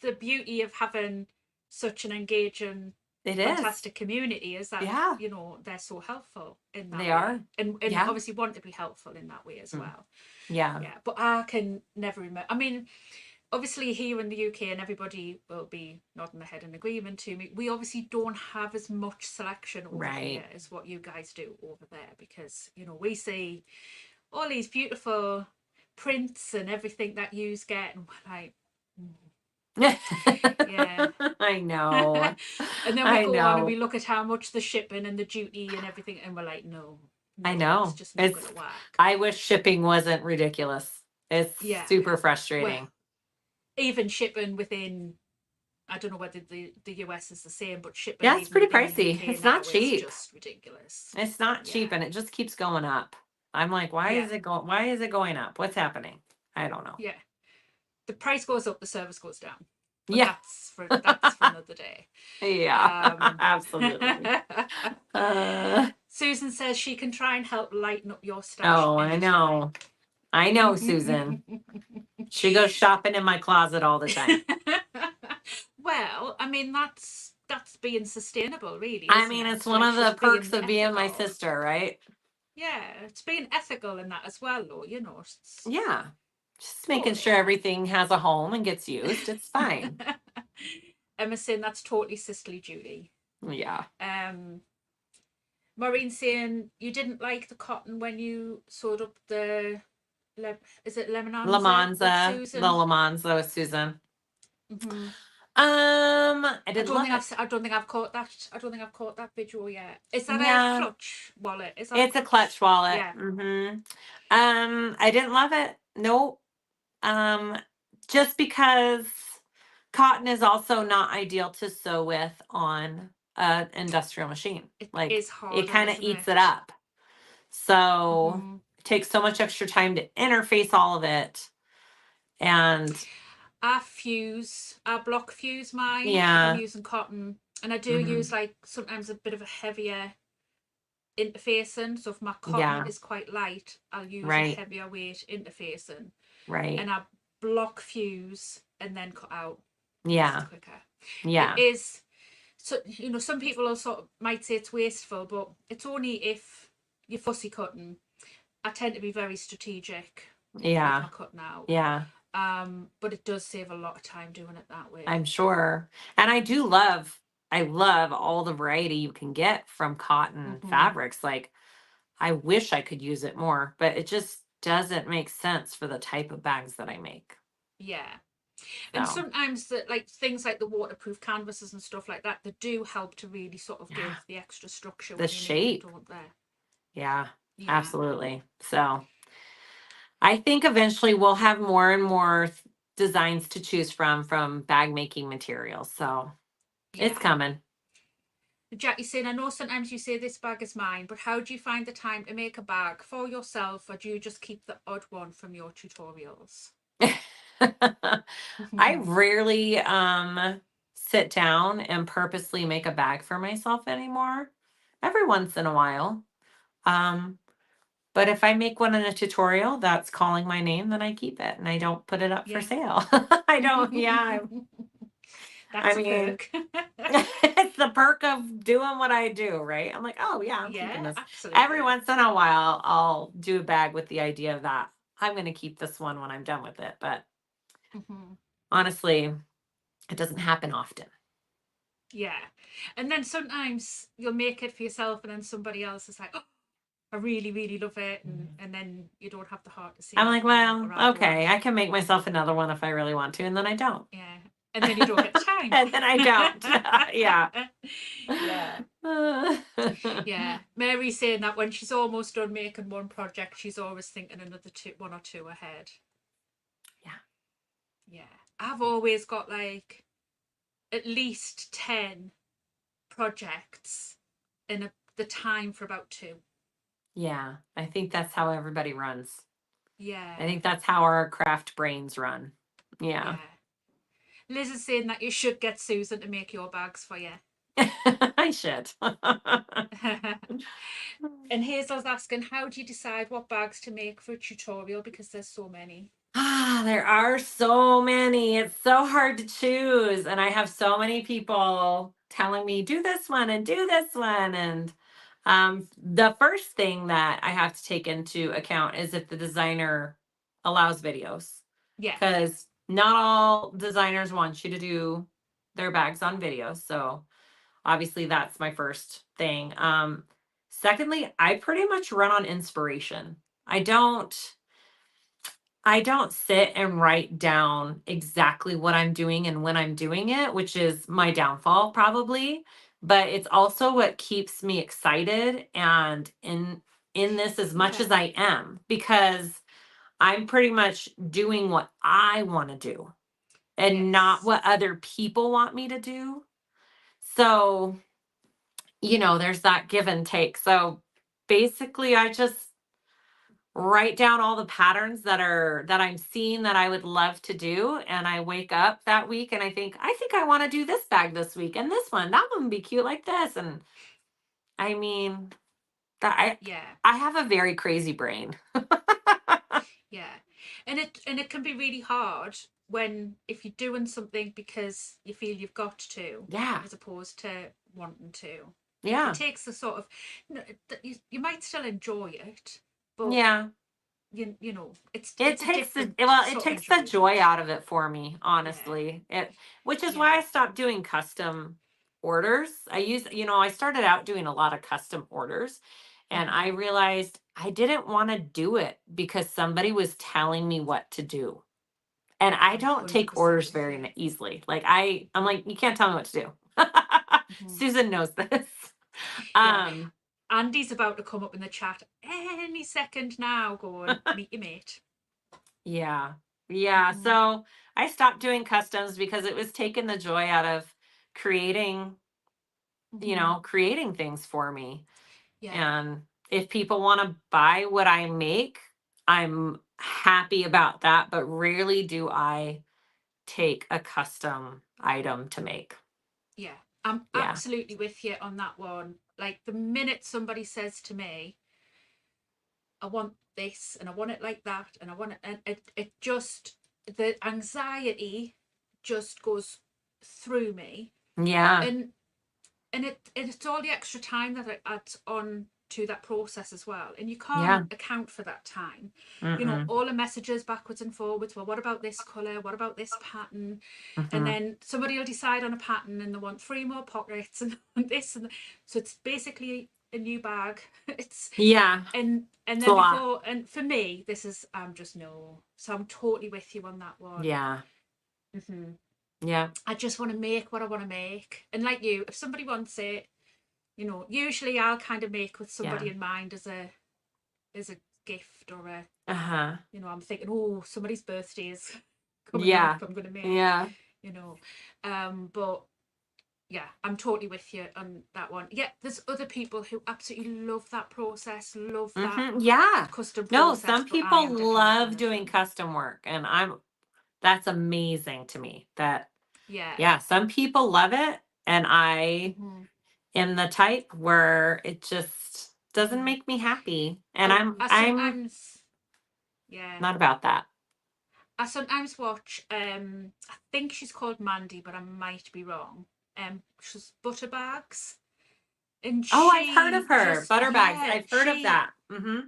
the beauty of having such an engaging, it is. fantastic community is that Yeah, they're so helpful in that they are. way, and Yeah. obviously want to be helpful in that way as Mm. well. Yeah. Yeah, but I can never remember. I mean, obviously here in the UK, and everybody will be nodding their head in agreement to me, we obviously don't have as much selection over here Right. as what you guys do over there, because we see all these beautiful prints and everything that you get, and we're like, yeah. I know. And then we I go on and we know. look at how much the shipping and the duty and everything, and we're like, no, I no, it's know. just not going to work. I wish shipping wasn't ridiculous. It's Yeah. super Well, frustrating. even shipping within, I don't know whether the US is the same, but shipping Yeah, it's even pretty within the pricey. UK It's not now is cheap. just ridiculous. It's not Yeah. cheap and it just keeps going up. I'm like, Yeah. why is it going up? What's happening? I don't know. Yeah. The price goes up, the service goes down. But Yeah. that's for another day. Yeah, absolutely. Uh, Susan says she can try and help lighten up your stash oh, I anytime. know. I know, Susan. She goes shopping in my closet all the time. Well, I mean that's being sustainable, really, I isn't mean, it? it's It's one like of the she's perks being of being my ethical. sister, right? Yeah, it's being ethical in that as well, though. It's Yeah. Just making sure totally. everything has a home and gets used. It's fine. Emma saying that's totally sisterly duty. Yeah. Um, Maureen saying you didn't like the cotton when you sewed up the is it Lemonanza with The Susan? Lamanza with Susan. Mm-hmm. I didn't love it. I don't think I've caught that. I don't think I've caught that visual yet. Is that a Yeah. clutch wallet? Is that a It's a clutch? clutch wallet. Yeah, I didn't love it. Nope. Um, just because cotton is also not ideal to sew with on an industrial machine. it Like is it harder, kind of isn't eats it it? up. So Mm-hmm. it takes so much extra time to interface all of it. And I block fuse mine if I'm yeah, using cotton, and I do use hmm, like sometimes a bit of a heavier interfacing. So if my cotton yeah, is quite light, I'll use a right, heavier weight interfacing, right. and I block fuse and then cut out because it's Yeah, quicker. It yeah, is. So some people are sort of might say it's wasteful, but it's only if you're fussy cutting. I tend to be very strategic with yeah, my cutting out. yeah. But it does save a lot of time doing it that way. I'm sure. And I love all the variety you can get from cotton Mm-hmm. fabrics. Like, I wish I could use it more, but it just doesn't make sense for the type of bags that I make. Yeah. And So, sometimes like things like the waterproof canvases and stuff like that, they do help to really sort of yeah, give the extra structure the when you need it, shape. don't they? Yeah, Yeah. absolutely. So, I think eventually we'll have more and more designs to choose from bag making materials. So, it's Yeah. coming. Jackie saying, I know sometimes you say this bag is mine, but how do you find the time to make a bag for yourself, or do you just keep the odd one from your tutorials? I rarely sit down and purposely make a bag for myself anymore. Every once in a while. Um, but if I make one in a tutorial that's calling my name, then I keep it and I don't put it up for Yeah. sale. I don't, yeah. I That's a mean, perk. it's the perk of doing what I do, right? I'm like, oh yeah, I'm keeping Yeah, this. Every absolutely. once in a while, I'll do a bag with the idea that I'm going to keep this one when I'm done with it. But Hmm. honestly, it doesn't happen often. Yeah. And then sometimes you'll make it for yourself and then somebody else is like, oh, I really, really love it. And then you don't have the heart to I'm say, like, well, or I okay, don't. I can make myself another one if I really want to, and then I don't. Yeah. And then you don't get the time. And then I don't. Yeah. Yeah. Yeah. Mary's saying that when she's almost done making one project, she's always thinking another one or two ahead. Yeah. Yeah. I've always got like at least 10 projects in the time for about 2. Yeah. I think that's how everybody runs. Yeah. I think that's how our craft brains run. Yeah. Yeah. Liz is saying that you should get Susan to make your bags for you. I should. And Hazel's asking, how do you decide what bags to make for a tutorial? Because there's so many. There are so many. It's so hard to choose. And I have so many people telling me, do this one and do this one. And the first thing that I have to take into account is if the designer allows videos. Yeah. Because not all designers want you to do their bags on video. So obviously that's my first thing. Secondly, I pretty much run on inspiration. I don't sit and write down exactly what I'm doing and when I'm doing it, which is my downfall probably, but it's also what keeps me excited and in this as much Yeah. as I am, because I'm pretty much doing what I want to do and not Yes. what other people want me to do. So, there's that give and take. So basically I just write down all the patterns that I'm seeing that I would love to do, and I wake up that week and I think I want to do this bag this week, and this one, that one would be cute like this. And I mean, that Yeah. I have a very crazy brain. Yeah. And it can be really hard when if you're doing something because you feel you've got to, Yeah. as opposed to wanting to. Yeah. It takes the sort of you might still enjoy it, but Yeah. it's It a takes different it sort of takes the joy enjoyment. out of it for me, Yeah. honestly. Which is why Yeah. I stopped doing custom orders. I started out doing a lot of custom orders, and I Hmm. realized I didn't want to do it because somebody was telling me what to do. And I I'm don't take 100% orders with very you. Easily. Like I'm like, you can't tell me what to do. Hmm. Susan knows this. Yeah. Um, Andy's about to come up in the chat any second now, going meet your mate. Yeah. Yeah. Hmm. So I stopped doing customs because it was taking the joy out of creating, Hmm. creating things for me. Yeah. And if people want to buy what I make, I'm happy about that. But rarely do I take a custom item to make. Yeah. I'm Yeah. absolutely with you on that one. Like the minute somebody says to me, I want this and I want it like that and I want it, and it just, the anxiety just goes through me. Yeah. And it's all the extra time that it adds on to that process as well, and you can't Yeah. account for that time. Mm-mm. All the messages backwards and forwards, well, what about this color, what about this pattern? And Mm-hmm. then somebody will decide on a pattern and they want 3 more pockets and this and so it's basically a new bag. It's Yeah. and It's a then lot. before, and for me this is, I'm just no, so I'm totally with you on that one. Yeah. Hmm. Yeah. I just want to make what I want to make, and like you, if somebody wants it, usually I'll kind of make with Yeah. somebody in mind as a gift, or a, Uh-huh. I'm thinking, oh, somebody's birthday is coming up, Yeah. I'm going to make, Yeah. but yeah, I'm totally with you on that one. Yeah, there's other people who absolutely love that process, love that Yeah. custom No, process, some but I people am definitely not one love of doing them. custom work, and that's amazing to me. That Yeah. Yeah, some people love it, and I Mhm. am the type where it just doesn't Mhm. make me happy, and I, I'm I I'm sometimes, yeah, not about that. I sometimes watch. I think she's called Mandy, but I might be wrong. She's Butterbags, and Oh, I've heard of she her. just, Butterbags. yeah, I've heard of that.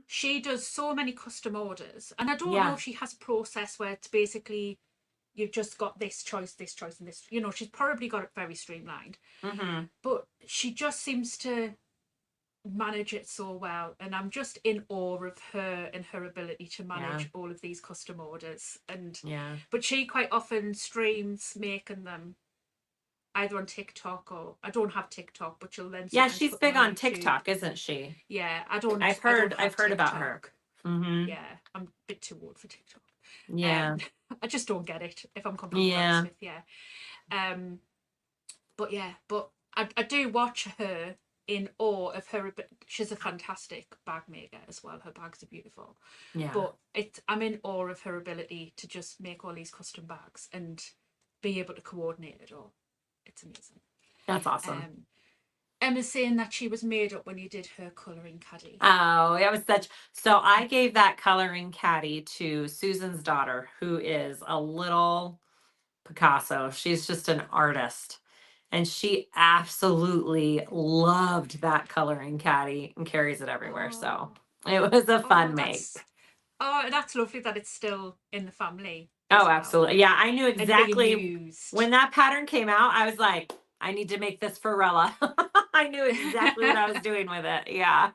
she does so many custom orders, and I don't know Yeah. if she has a process where it's basically you've just got this choice, and this. You know, she's probably got it very streamlined, Mm-hmm. but she just seems to manage it so well, and I'm just in awe of her and her ability to Yeah. manage all of these custom orders. And Yeah. but she quite often streams making them either on TikTok, or I don't have TikTok, but she'll then Yeah, sometimes she's put them big on on YouTube. TikTok, isn't she? Yeah, I've I heard don't I've have heard about her. TikTok. Mm-hmm. Yeah, I'm a bit too old for TikTok. Yeah. I just don't get it, if I'm completely honest Yeah. with you. But yeah, but I do watch her in awe of her. She's a fantastic bag maker as well. Her bags are beautiful. Yeah. But I'm in awe of her ability to just make all these custom bags and be able to coordinate it all. It's amazing. That's awesome. Um, Emma's saying that she was made up when you did her colouring caddy. Oh, that was such. So I gave that coloring caddy to Susan's daughter, who is a little Picasso. She's just an artist. And she absolutely loved that coloring caddy and carries it everywhere. So Oh, it was a oh, fun make. that's lovely that it's still in the family Oh, as well absolutely. Yeah, I knew and being exactly used. when that pattern came out. I was like, I need to make this for Rella. I knew exactly what I was doing with it. Yeah.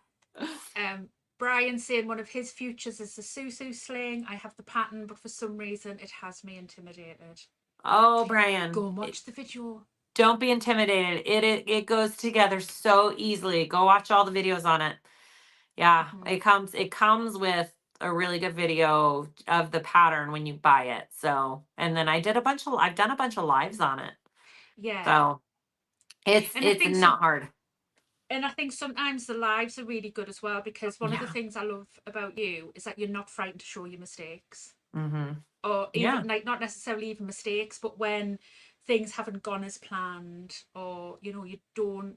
Brian saying one of his futures is the Susu sling. I have the pattern, but for some reason it has me intimidated. Oh, Brian, Go and watch the video. don't be intimidated. It goes together so easily. Go watch all the videos on it. Yeah, Mm-hmm. it comes with a really good video of the pattern when you buy it. So, and then I've done a bunch of lives on it. Yeah, So, it's and it's not hard. I think sometimes the lives are really good as well, because one of the Yeah. things I love about you is that you're not frightened to show your mistakes, Mhm. or Yeah. even like not necessarily even mistakes, but when things haven't gone as planned, or you don't.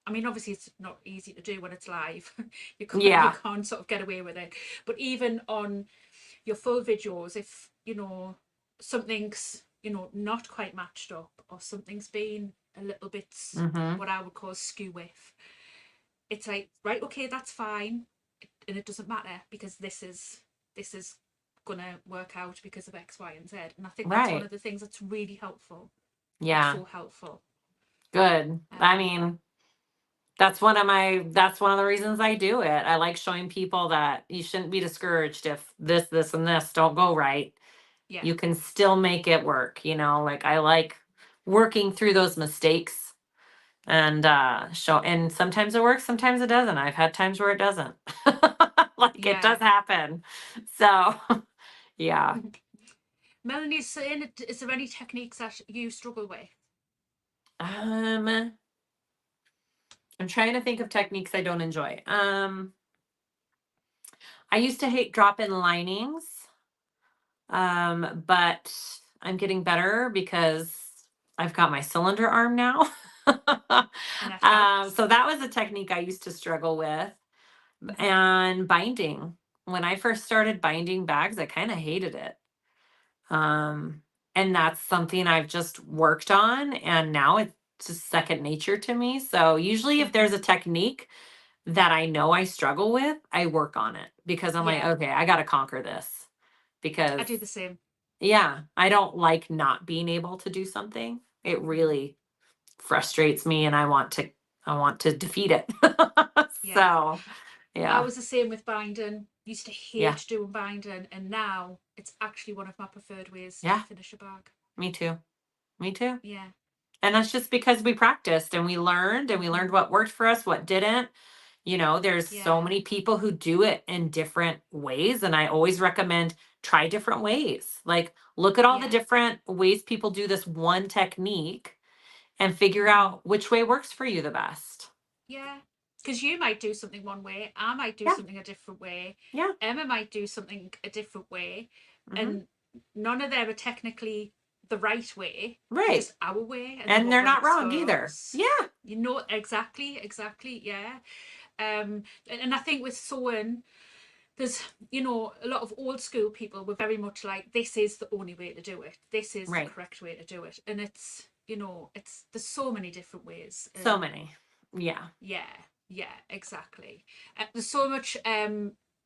I mean, obviously, it's not easy to do when it's live. You Yeah. can't sort of get away with it. But even on your full videos, if something's not quite matched up, or something's been a little bit Mhm. what I would call skew with, it's like, right, okay, that's fine, and it doesn't matter, because this is gonna work out because of X, Y, and Z. And I think that's one Right. of the things that's really helpful, like Yeah. so helpful. Good. I Um, mean, that's one of the reasons I do it. I like showing people that you shouldn't be discouraged if this and this don't go right. yeah, You can still make it work, like I like working through those mistakes and show, and sometimes it works, sometimes it doesn't. I've had times where it doesn't. Like it does yeah. happen. So, yeah. Melanie's saying, is there any techniques that you struggle with? Um I'm trying to think of techniques I don't enjoy. I used to hate drop-in linings. But I'm getting better because I've got my cylinder arm now. And that helps. So that was a technique I used to struggle with. Mm-hmm. And binding. When I first started binding bags, I kind of hated it. Um, and that's something I've just worked on, and now it's just second nature to me. So usually, if Mm-hmm. there's a technique that I know I struggle with, I work on it because I'm like, Yeah, okay, I got to conquer this I because do the same. yeah, I don't like not being able to do something. It Mm-hmm. really frustrates me and I want to defeat it. Yeah, So, I yeah. was the same with binding. Used to Yeah. hate doing binding, and now it's actually one of my preferred ways to Yeah, finish a bag. me too. Me too. Yeah. And that's just because we practiced and we Mm-hmm. learned what worked for us, what didn't. There's so Yeah. many people who do it in different ways, and I always recommend try different ways. Like look at all the Yeah. different ways people do this one technique and figure Mm-hmm. out which way works for you the best. Yeah. Because you might do something one way, I might do Yeah. something a different way, Yeah. Emma might do something a different way, Hmm. and none of them are technically the right way, Right. just our way, and And what they're not works wrong for either. us. Yeah. You know, exactly, yeah. And I think with sewing, there's, you know, a lot of old school people were very much like, this is the only way to do it. This is the Right. correct way to do it. And it's, you know, there's so many different ways. So many. Yeah. Yeah, exactly. There's so much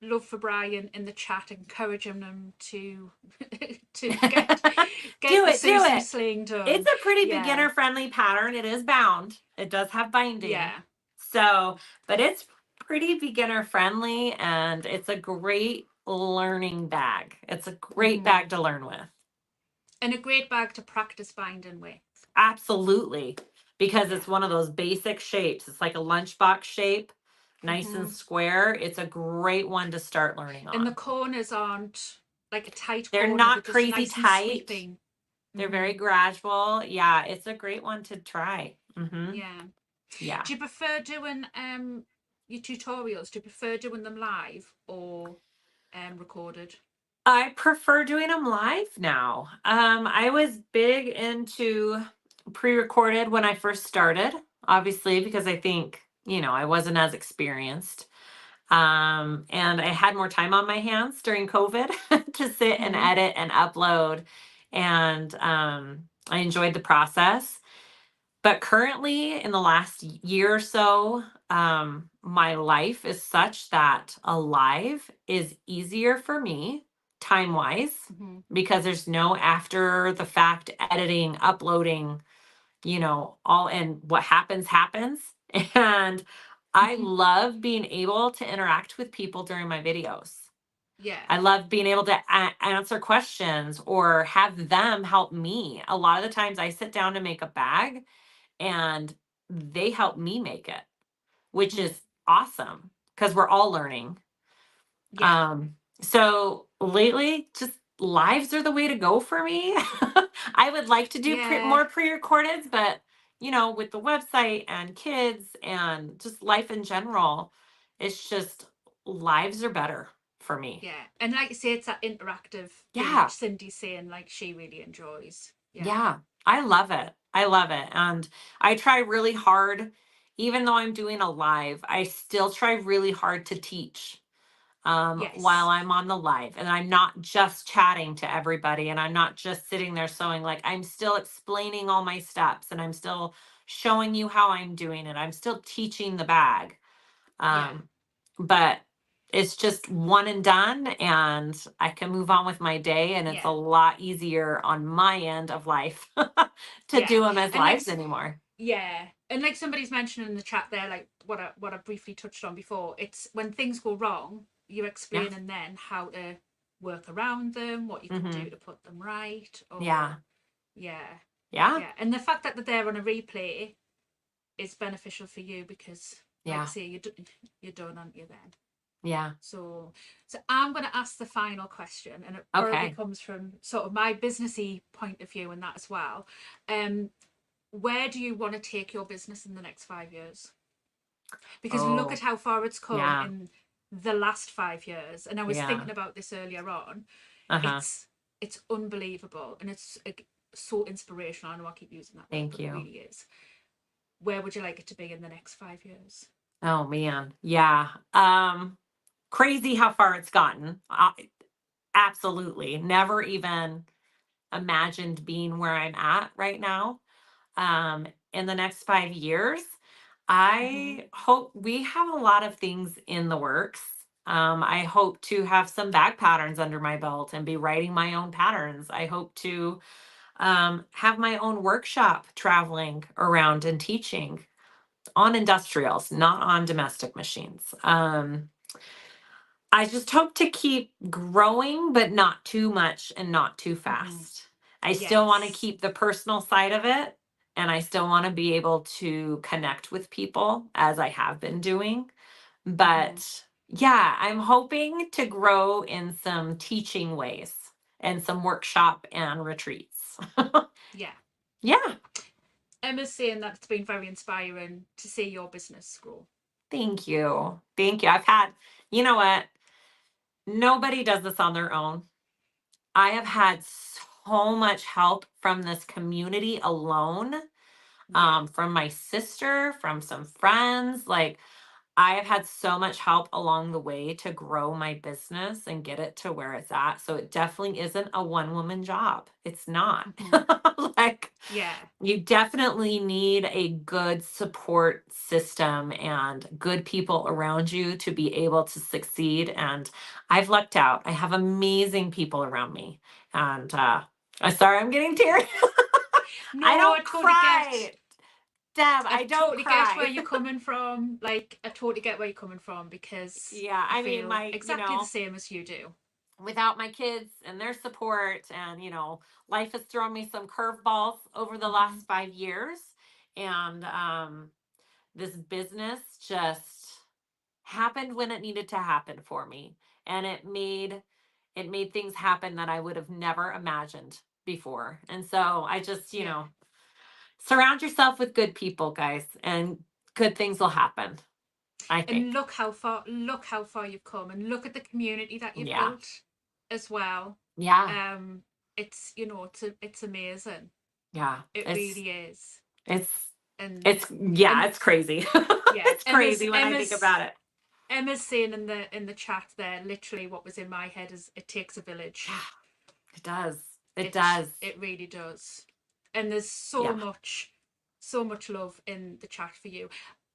love for Brian in the chat, encouraging him to to get Do the it. Do Susan it. sling It's done. a pretty Yeah, beginner friendly pattern. It is bound. It does have binding. yeah. So, but it's pretty beginner friendly and it's a great learning bag. It's a great Hmm. bag to learn with. And a great bag to practice binding with. Absolutely. Because Yeah. it's one of those basic shapes. It's like a lunchbox shape, nice and Hmm. square. It's a great one to start learning And the on. corners aren't like a tight They're corner, they're not just crazy nice and tight. sweeping. They're Hmm. very gradual. Yeah, it's a great one to try. Yeah. Yeah. Do you prefer doing your tutorials? Do you prefer doing them live or recorded? I prefer doing them live now. I was big into pre-recorded when I first started, obviously, because I think, I wasn't as experienced. And I had more time on my hands during COVID to sit and Hmm. edit and upload. And I enjoyed the process. But currently, in the last year or so, my life is such that a live is easier for me time wise Hmm. because there's no after the fact editing, uploading, all and what happens, happens. And I love being able to interact with people during my videos. Yeah. I love being able to answer questions or have them help me. A lot of the times I sit down to make a bag and they help me make it, which Hmm. is awesome because we're all learning. Yeah. So lately, just lives are the way to go for me. I would like to do Yeah. more pre-recordeds, but with the website and kids and just life in general, it's just lives are better for me. Yeah. And like you say, it's that interactive thing which Yeah. Cindy's saying like she really enjoys. Yeah. Yeah, I love it. I love it. And I try really hard, even though I'm doing a live, I still try really hard to teach while Yes. I'm on the live. And I'm not just chatting to everybody and I'm not just sitting there sewing. Like I'm still explaining all my steps and I'm still showing you how I'm doing it. I'm still teaching the bag. Yeah. But it's just one and done and I can move on with my day and it's a Yeah. lot easier on my end of life to Yeah. do them as And like lives anymore. yeah. And like somebody's mentioned in the chat there, like what I briefly touched on before, it's when things go wrong, you're Yeah. explaining then how to work around them, what you can Hmm. do to put them right, Yeah. or yeah, Yeah. yeah. And the fact that they're there on a replay is beneficial for you because, like I Yeah. say, you're done, aren't you then? Yeah. So I'm going to ask the final question, and it probably Okay. comes from sort of my businessy point of view and that as well. Where do you want to take your business in the next 5 years? Because look at Oh, how far it's come yeah. in the last 5 years. And I was Yeah. thinking about this earlier on. Uh-huh. It's unbelievable, and it's like, so inspirational. I know I keep using that word, Thank but it you. really is. Where would you like it to be in the next 5 years? Oh man. Yeah. Crazy how far it's gotten. Absolutely. Never even imagined being where I'm at right now. In the next 5 years, Mm-hmm. I hope we have a lot of things in the works. I hope to have some bag patterns under my belt and be writing my own patterns. I hope to have my own workshop traveling around and teaching on industrials, not on domestic machines. I just hope to keep growing, but not too much and not too Mm-hmm. fast. I still want to Yes. keep the personal side of it, and I still want to be able to connect with people as I have been doing. Mm-hmm. But yeah, I'm hoping to grow in some teaching ways and some workshop and retreats. Yeah. Yeah, Emma's saying that it's been very inspiring to see your business grow. thank you. Thank you. You know what? Nobody does this on their own. I have had so much help from this community alone, Yeah. from my sister, from some friends. Like, I have had so much help along the way to grow my business and get it to where it's at. So it definitely isn't a one woman job. It's not. Hmm. Like, Yeah. you definitely need a good support system and good people around you to be able to succeed. And I've lucked out. I have amazing people around me. And I'm sorry, I'm getting teary. I No, I don't totally get. cry. Deb, I I don't totally get where cry. you're coming from. Like, I totally get where you're coming from because Yeah, I I mean, feel exactly the same as you do. without my kids and their support, and life has thrown me some curveballs over the Hmm. last 5 years. And this business just happened when it needed to happen for me, and it made things happen that I would have never imagined before. And so I just, Yeah. surround yourself with good people, guys, and good things will happen, I And think. look how far you've come, and look at the community that you've Yeah. built as well. Yeah. Um, it's amazing. Yeah. It It's really is. it's And yeah, and it's crazy. yeah, It's crazy when I think about it. Emma's saying in the chat there, literally what was in my head is it takes a village. Yeah, it does. It It does. it really does. And there's Yeah. so much love in the chat for you.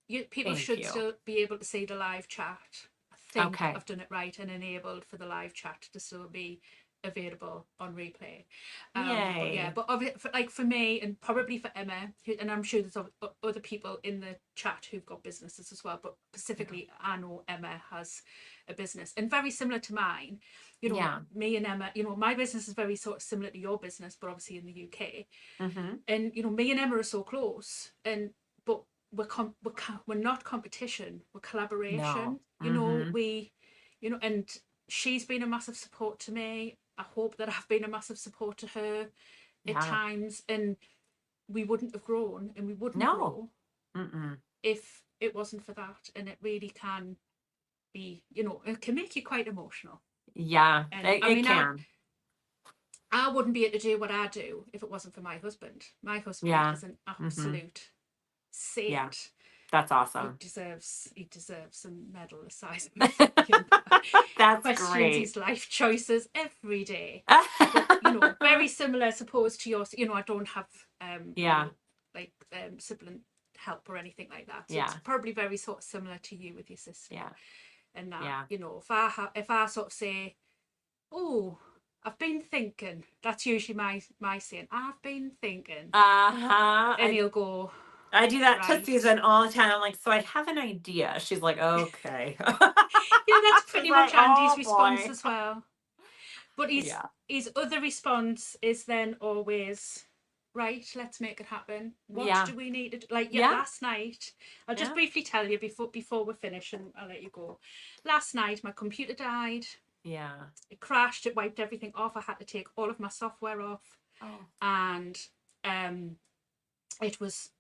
People Thank should you. still be able to see the live chat. I think Okay. I've done it right and enabled for the live chat to still be available on replay. But yeah, Yay. but of it, like for me and probably for Emma, and I'm sure there's other people in the chat who've got businesses as well, but Yeah. specifically I know Emma has a business and very similar to mine. Yeah. Me and Emma, my business is very sort of similar to your business, but obviously in the UK. Mm-hmm. And me and Emma are so close, and but we're not competition, we're No. collaboration. Mm-hmm. And she's been a massive support to me. I hope that I've been a massive support to her at Yeah. times, and we wouldn't have grown and we wouldn't No. grow Mm-mm. if it wasn't for that. And it really can be, it can make you quite emotional. Yeah, And it, I it mean, can. I wouldn't be able to do what I do if it wasn't for my husband. My husband Yeah. is an Mm-hmm. absolute Yeah. saint. That's He awesome. deserves he deserves a medal the size of a million. That's Questions great. his life choices every day. But very similar, I suppose, to yours. I don't have Yeah. like sibling help or anything like that. So it's Yeah. probably very sort of similar to you with your sister. Yeah. And that, Yeah. if I sort of say, oh, I've been thinking, that's usually my saying, I've been thinking. Uh-huh. And he'll go, I do that to right. Susan all the time. I'm like, so I have an idea. She's like, okay. Yeah, that's She's pretty much like, Andy's oh response boy. as well. But Yeah. his other response is then always, right, let's make it happen. What Yeah. do we need to do? Like, yeah, Yeah. last night, I'll just Yeah. briefly tell you before we finish and I'll let you go. Last night, my computer died. Yeah. It crashed. It wiped everything off. I had to take all of my software off. Oh. And it was,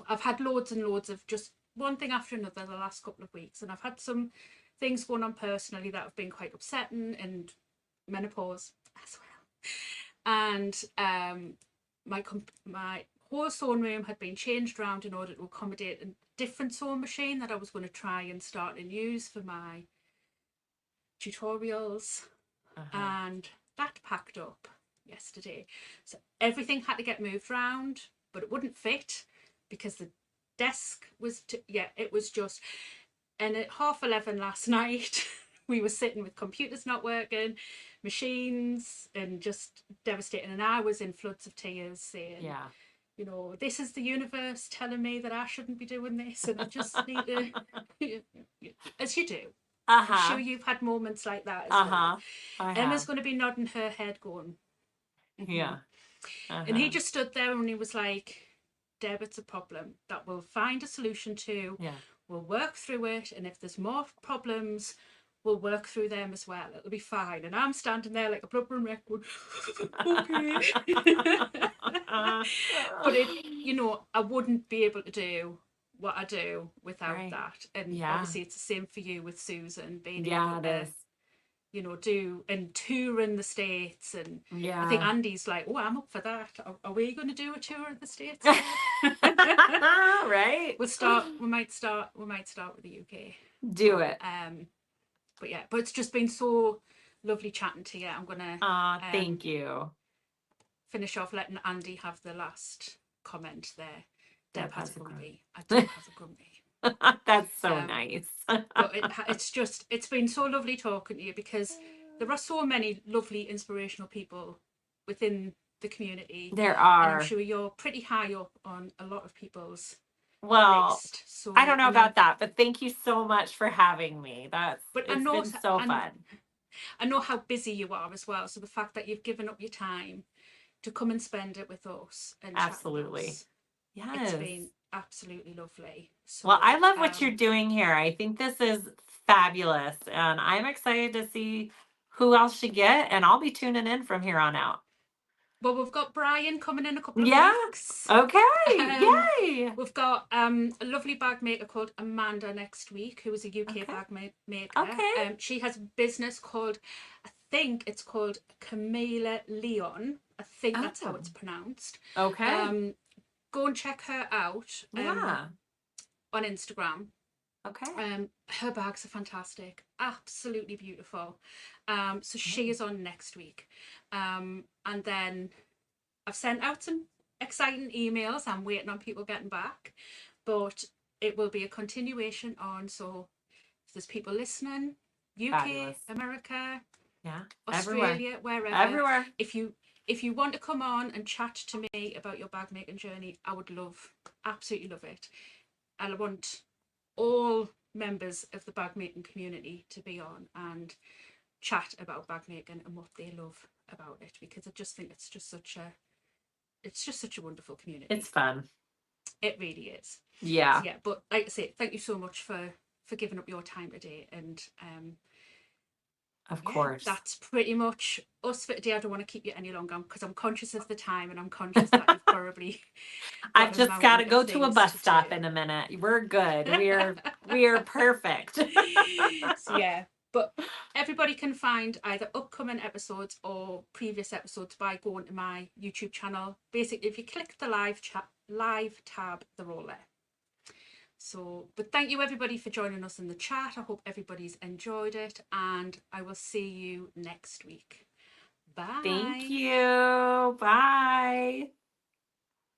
I've had loads and loads of just one thing after another the last couple of weeks. And I've had some things going on personally that have been quite upsetting, and menopause as well. And my whole sewing room had been changed around in order to accommodate a different sewing machine that I was going to try and start and use for my tutorials. Uh-huh. And that packed up yesterday. So everything had to get moved around, but it wouldn't fit because the desk was, it was just, and at 11:30 last night, we were sitting with computers not working, machines, and just devastating. And I was in floods of tears saying, Yeah. this is the universe telling me that I shouldn't be doing this, and I just need to, as you do. I'm sure Uh-huh. you've had moments like that as well. Uh-huh. I Emma's have. going to be nodding her head, going, Yeah. And he Uh-huh. just stood there and he was like, Deb, it's a problem that we'll find a solution to. Yeah. We'll work through it. And if there's more problems, we'll work through them as well. It'll be fine. And I'm standing there like a blubbering wreck going, okay. But I wouldn't be able to do what I do without Right. that. And Yeah. obviously it's the same for you with Susan, being Yeah, able it to is. do and tour in the States. And I think Yeah. Andy's like, oh, I'm up for that. Are we going to do a tour of the States together? Right? We might start with the UK. Do it. But yeah, but it's just been so lovely chatting to you. I'm gonna Thank you. finish off letting Andy have the last comment there. Deb has a grumpy. I do have a grumpy. That's so nice. But it's been so lovely talking to you, because there are so many lovely, inspirational people within the community. There And I'm are. sure you're pretty high up on a lot of people's Well, list. So I don't know about that, but thank you so much for having me. It's been so fun. I know how busy you are as well. So the fact that you've given up your time to come and spend it with us and Absolutely. chat with us, Yes. it's been absolutely lovely. So, well, I love what you're doing here. I think this is fabulous, and I'm excited to see who else you get, and I'll be tuning in from here on out. Well, we've got Brian coming in a couple of weeks. Okay. Yay. We've got a lovely bag maker called Amanda next week, who is a UK bag maker. Okay. She has a business called, I think it's called Camila Leon. I think that's how it's pronounced. Okay. Go and check her out Yeah. on Instagram. Okay. Her bags are fantastic, absolutely beautiful. So she is on next week. And then I've sent out some exciting emails. I'm waiting on people getting back, but it will be a continuation on. So if there's people listening, UK, Fabulous. America, Yeah, Australia, wherever, everywhere. If you want to come on and chat to me about your bag making journey, I would absolutely love it. And I want all members of the bag making community to be on and chat about bag making and what they love about it, because I just think it's just such a wonderful community. It's fun. It really is. Yeah. So, yeah, but like I say, thank you so much for giving up your time today. And of course, that's pretty much us for today. I don't want to keep you any longer because I'm conscious of the time, and I'm conscious that you've probably I've just got to go to a bus stop in a minute. We're good. We are perfect. So, yeah, but everybody can find either upcoming episodes or previous episodes by going to my YouTube channel. Basically, if you click the live tab, they're all there. So, but thank you everybody for joining us in the chat. I hope everybody's enjoyed it, and I will see you next week. Bye. Thank you. Bye.